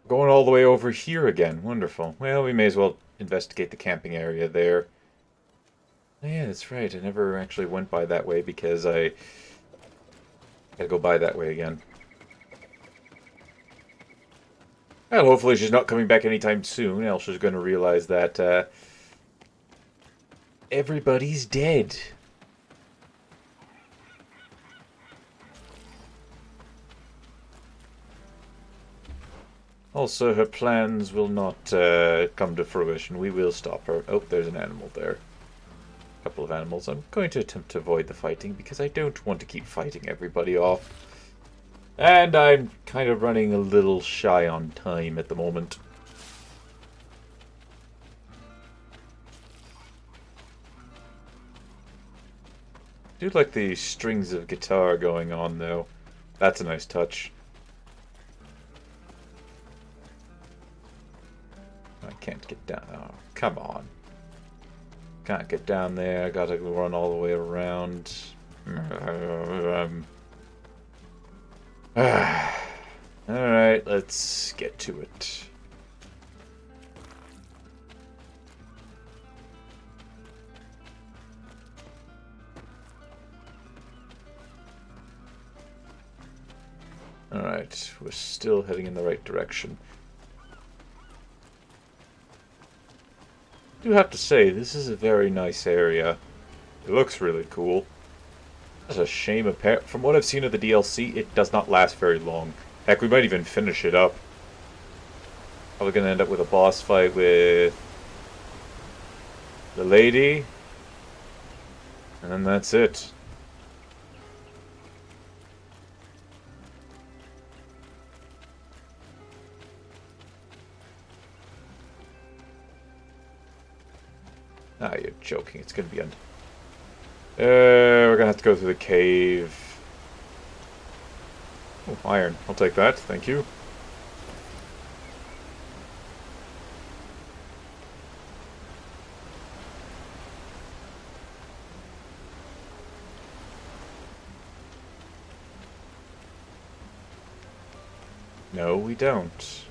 going all the way over here again. Wonderful. Well, we may as well investigate the camping area there. Oh, yeah, that's right. I never actually went by that way because I gotta go by that way again. Well, hopefully she's not coming back anytime soon, else she's going to realize that everybody's dead. Also, her plans will not come to fruition. We will stop her. Oh, there's an animal there. A couple of animals. I'm going to attempt to avoid the fighting because I don't want to keep fighting everybody off. And I'm kind of running a little shy on time at the moment. I do like the strings of guitar going on, though. That's a nice touch. I can't get down. Oh, come on. Can't get down there. I gotta run all the way around. Alright, let's get to it. Alright, we're still heading in the right direction. I do have to say, this is a very nice area. It looks really cool. It's a shame, from what I've seen of the DLC, it does not last very long. Heck, we might even finish it up. Probably gonna end up with a boss fight with the lady. And then that's it. Ah, you're joking. It's gonna be end. We're gonna have to go through the cave. Oh, iron. I'll take that. Thank you. No, we don't.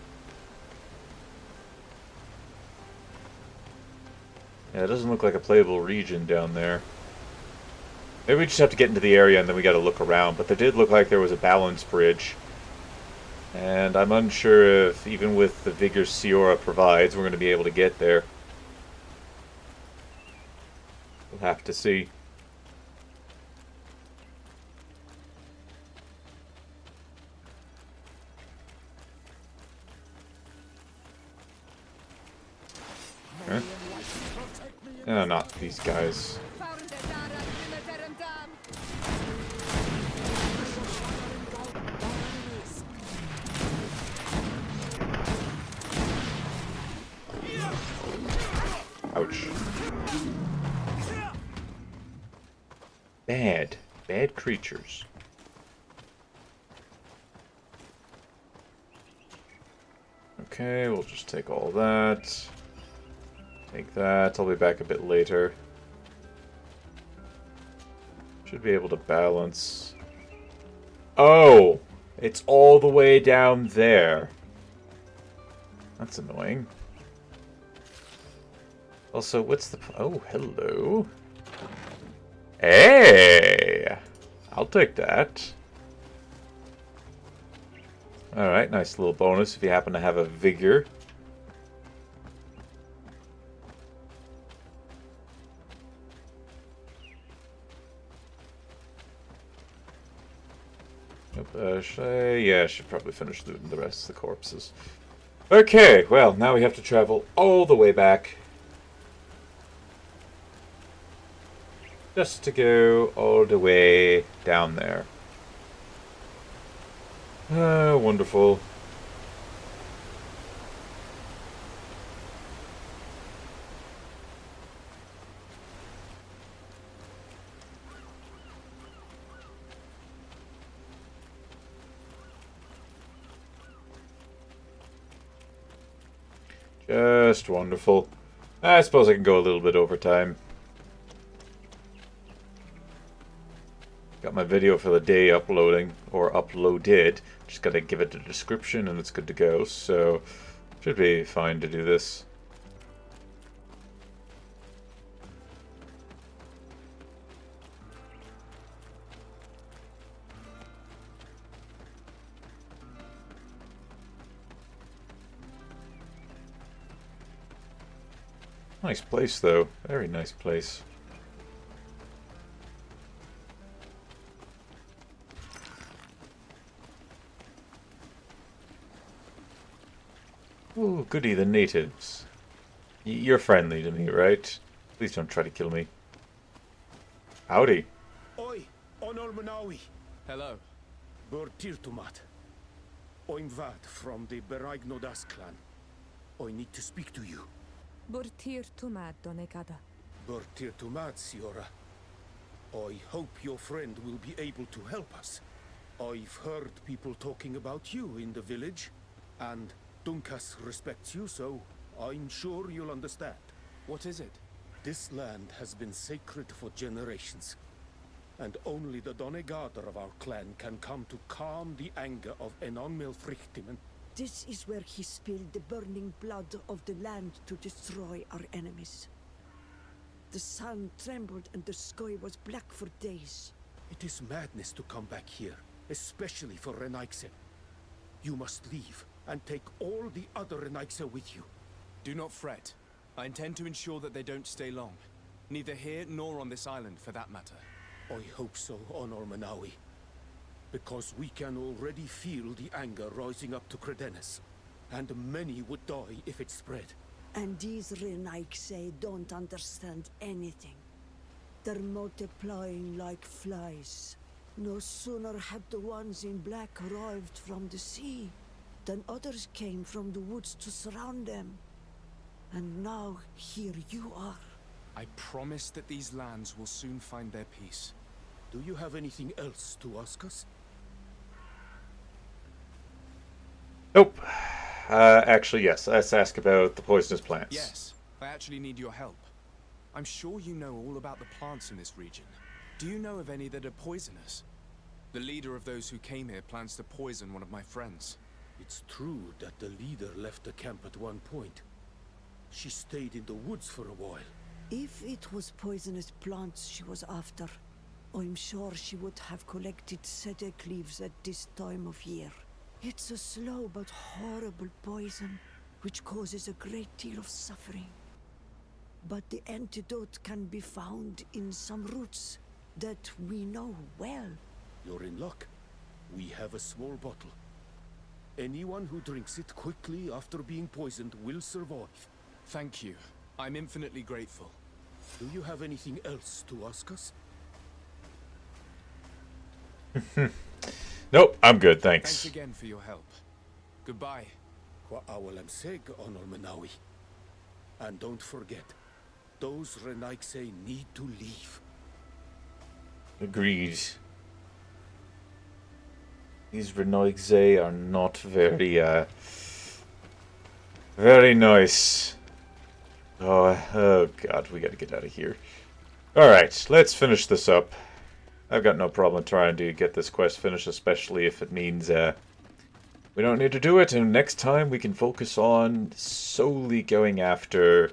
Yeah, it doesn't look like a playable region down there. Maybe we just have to get into the area and then we gotta look around, but there did look like there was a balance bridge. And I'm unsure if, even with the vigor Siora provides, we're gonna be able to get there. We'll have to see. Huh? No, not these guys. Bad. Bad creatures. Okay, we'll just take all that. Take that. I'll be back a bit later. Should be able to balance. Oh! It's all the way down there. That's annoying. Also, what's the... Oh, hello. Hey! I'll take that. Alright, nice little bonus if you happen to have a vigor. I should probably finish looting the rest of the corpses. Okay, well, now we have to travel all the way back. Just to go all the way down there. Wonderful. Just wonderful. I suppose I can go a little bit over time. Got my video for the day uploading, or uploaded. Just gotta give it a description and it's good to go, so should be fine to do this. Nice place, though. Very nice place. Ooh, goody, the natives. You're friendly to me, right? Please don't try to kill me. Howdy. Oi, Onol Manawi. Hello. Bur Tirtumat. I'm Vad from the Beragnodas clan. I need to speak to you. Burtir tumad donegada. Bur Tirtumat, Siora. I hope your friend will be able to help us. I've heard people talking about you in the village, and Dunkas respects you, so I'm sure you'll understand. What is it? This land has been sacred for generations, and only the Donegader of our clan can come to calm the anger of Enon Milfrichtimen. This is where he spilled the burning blood of the land to destroy our enemies. The sun trembled and the sky was black for days. It is madness to come back here, especially for Renaigse. You must leave and take all the other Renaigse with you. Do not fret. I intend to ensure that they don't stay long. Neither here nor on this island, for that matter. I hope so, Onor Manawi. Because we can already feel the anger rising up to Credennis. And many would die if it spread. And these Renaigse don't understand anything. They're multiplying like flies. No sooner had the ones in black arrived from the sea than others came from the woods to surround them. And now here you are. I promise that these lands will soon find their peace. Do you have anything else to ask us? Nope. Actually, yes. Let's ask about the poisonous plants. Yes, I actually need your help. I'm sure you know all about the plants in this region. Do you know of any that are poisonous? The leader of those who came here plans to poison one of my friends. It's true that the leader left the camp at one point. She stayed in the woods for a while. If it was poisonous plants she was after, I'm sure she would have collected sedek leaves at this time of year. It's a slow but horrible poison, which causes a great deal of suffering. But the antidote can be found in some roots that we know well. You're in luck. We have a small bottle. Anyone who drinks it quickly after being poisoned will survive. Thank you. I'm infinitely grateful. Do you have anything else to ask us? Nope, I'm good, thanks. Thanks again for your help. Goodbye. Kwa awalam seg, Onol Manawi. And don't forget, those Renaigse need to leave. Agreed. These Renoixe are not very, very nice. Oh god, we gotta get out of here. Alright, let's finish this up. I've got no problem trying to get this quest finished, especially if it means, we don't need to do it, and next time we can focus on solely going after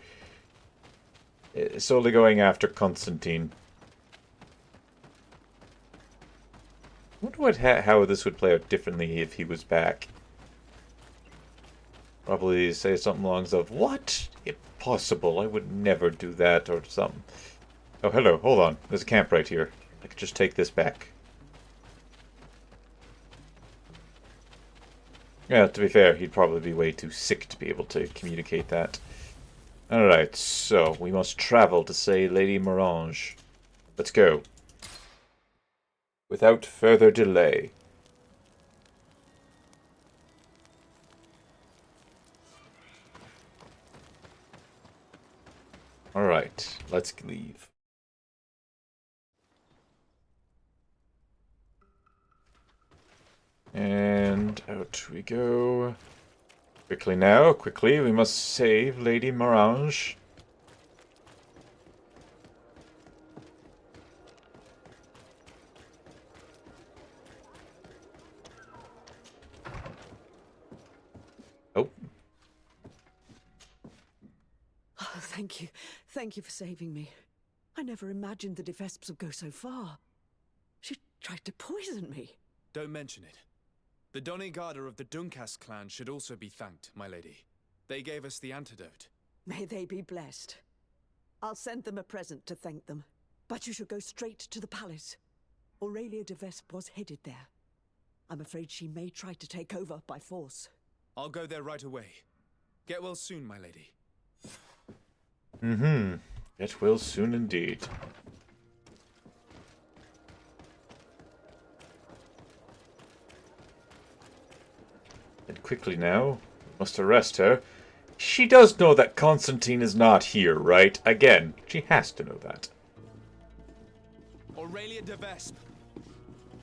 Constantine. I wonder how this would play out differently if he was back. Probably say something along the lines of, "What? Impossible, I would never do that," or something. Oh, hello, hold on. There's a camp right here. I could just take this back. Yeah, to be fair, he'd probably be way too sick to be able to communicate that. Alright, so we must travel to say Lady Morange. Let's go. Without further delay. Alright, let's leave. And out we go. Quickly now, quickly, we must save Lady Morange. Oh. Oh, thank you. Thank you for saving me. I never imagined the Devespes would go so far. She tried to poison me. Don't mention it. The Doneigada of the Duncas clan should also be thanked, my lady. They gave us the antidote. May they be blessed. I'll send them a present to thank them. But you should go straight to the palace. Aurelia Devespe was headed there. I'm afraid she may try to take over by force. I'll go there right away. Get well soon, my lady. Mm-hmm. Get well soon indeed. And quickly now, we must arrest her. She does know that Constantine is not here, right? Again, she has to know that. Aurelia Devespe.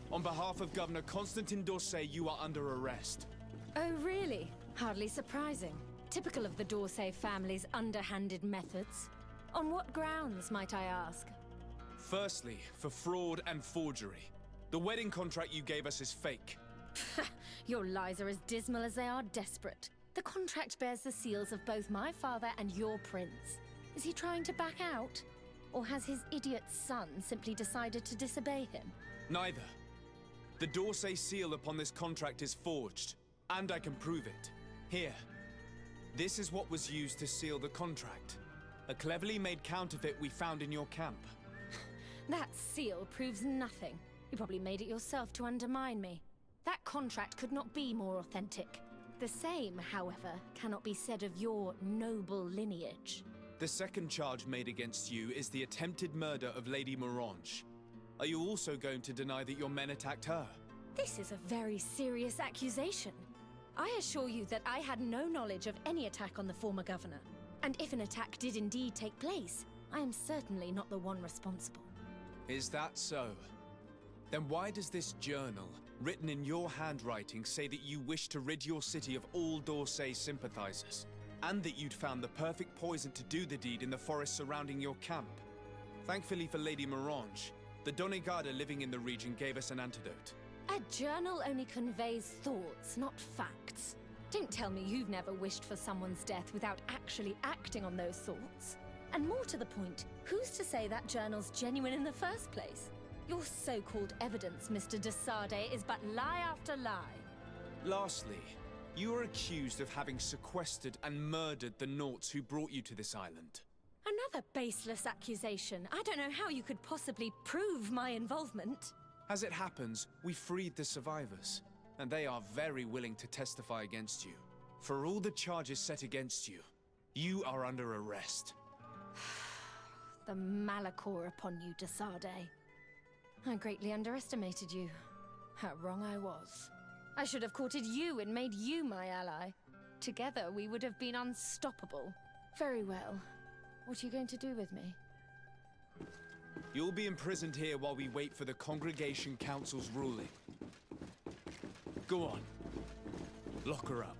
On behalf of Governor Constantine d'Orsay, you are under arrest. Oh, really? Hardly surprising. Typical of the d'Orsay family's underhanded methods. On what grounds, might I ask? Firstly, for fraud and forgery. The wedding contract you gave us is fake. Your lies are as dismal as they are desperate. The contract bears the seals of both my father and your prince. Is he trying to back out? Or has his idiot son simply decided to disobey him? Neither. The d'Orsay seal upon this contract is forged, and I can prove it. Here. This is what was used to seal the contract. A cleverly made counterfeit we found in your camp. That seal proves nothing. You probably made it yourself to undermine me. That contract could not be more authentic. The same, however, cannot be said of your noble lineage. The second charge made against you is the attempted murder of Lady Morange. Are you also going to deny that your men attacked her? This is a very serious accusation. I assure you that I had no knowledge of any attack on the former governor. And if an attack did indeed take place, I am certainly not the one responsible. Is that so? Then why does this journal, written in your handwriting, say that you wish to rid your city of all d'Orsay sympathizers? And that you'd found the perfect poison to do the deed in the forest surrounding your camp? Thankfully for Lady Morange, the Doneigada living in the region gave us an antidote. A journal only conveys thoughts, not facts. Don't tell me you've never wished for someone's death without actually acting on those thoughts. And more to the point, who's to say that journal's genuine in the first place? Your so-called evidence, Mr. de Sade, is but lie after lie. Lastly, you are accused of having sequestered and murdered the Naughts who brought you to this island. Another baseless accusation. I don't know how you could possibly prove my involvement. As it happens, we freed the survivors, and they are very willing to testify against you. For all the charges set against you, you are under arrest. The malachor upon you, de Sade. I greatly underestimated you. How wrong I was. I should have courted you and made you my ally. Together we would have been unstoppable. Very well. What are you going to do with me? You'll be imprisoned here while we wait for the Congregation Council's ruling. Go on. Lock her up.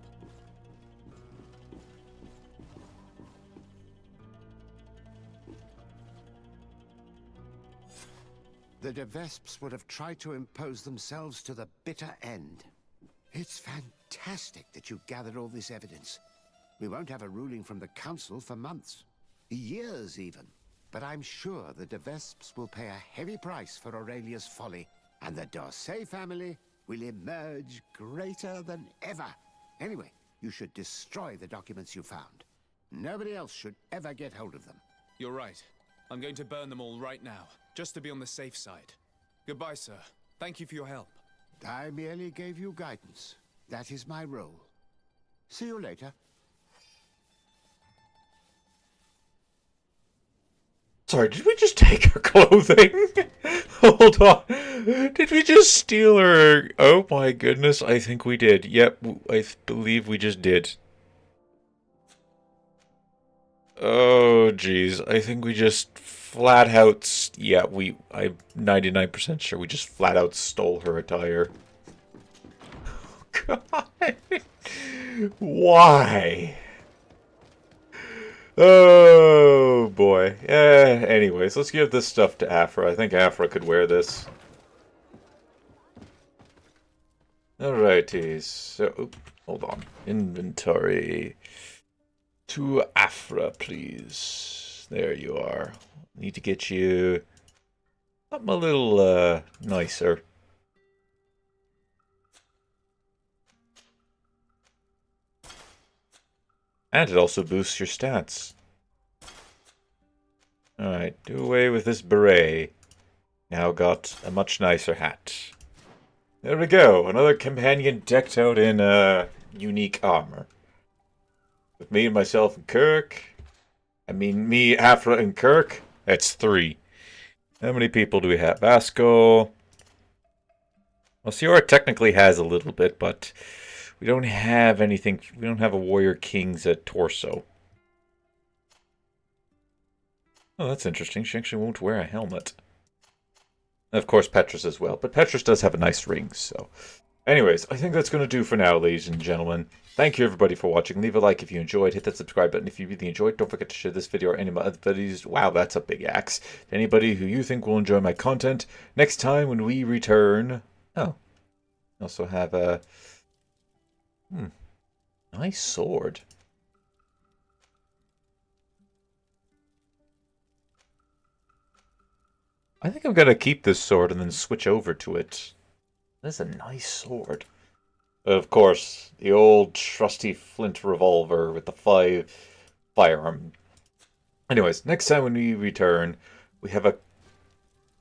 The Devespes would have tried to impose themselves to the bitter end. It's fantastic that you gathered all this evidence. We won't have a ruling from the Council for months. Years, even. But I'm sure the Devespes will pay a heavy price for Aurelia's folly, and the d'Orsay family will emerge greater than ever. Anyway, you should destroy the documents you found. Nobody else should ever get hold of them. You're right. I'm going to burn them all right now, just to be on the safe side. Goodbye, sir. Thank you for your help. I merely gave you guidance. That is my role. See you later. Sorry, did we just take her clothing? Hold on. Did we just steal her? Oh my goodness, I think we did. Yep, I believe we just did. Oh, jeez. I think we just flat out... Yeah, I'm 99% sure we just flat out stole her attire. God. Why? Oh, boy. Anyways, let's give this stuff to Afra. I think Afra could wear this. Alrighty, so... hold on. Inventory... to Afra, please. There you are. Need to get you something a little nicer. And it also boosts your stats. Alright, do away with this beret. Now got a much nicer hat. There we go, another companion decked out in unique armor. With me and myself and Kirk. I mean, me, Afra, and Kirk. That's 3. How many people do we have? Vasco. Well, Siora technically has a little bit, but we don't have anything. We don't have a Warrior King's torso. Oh, that's interesting. She actually won't wear a helmet. And of course, Petrus as well. But Petrus does have a nice ring, so... Anyways, I think that's going to do for now, ladies and gentlemen. Thank you, everybody, for watching. Leave a like if you enjoyed. Hit that subscribe button if you really enjoyed. Don't forget to share this video or any of my other videos. Wow, that's a big axe. To anybody who you think will enjoy my content. Next time when we return... Oh. I also have a... nice sword. I think I'm going to keep this sword and then switch over to it. That's a nice sword. Of course, the old trusty flint revolver with the 5 firearm. Anyways, next time when we return, we have a...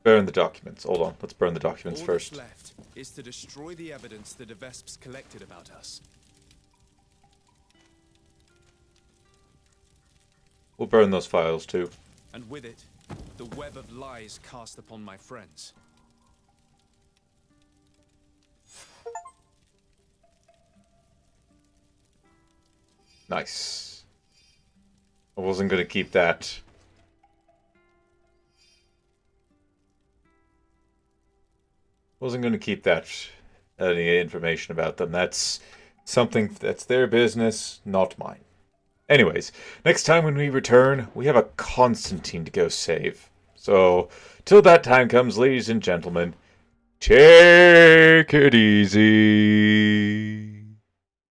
burn the documents. Hold on, let's burn the documents first. All that's left is to destroy the evidence the Devespes collected about us. We'll burn those files too. And with it, the web of lies cast upon my friends. Nice. I wasn't going to keep that. Wasn't going to keep that any information about them. That's something that's their business, not mine. Anyways, next time when we return, we have a Constantine to go save. So, till that time comes, ladies and gentlemen, take it easy.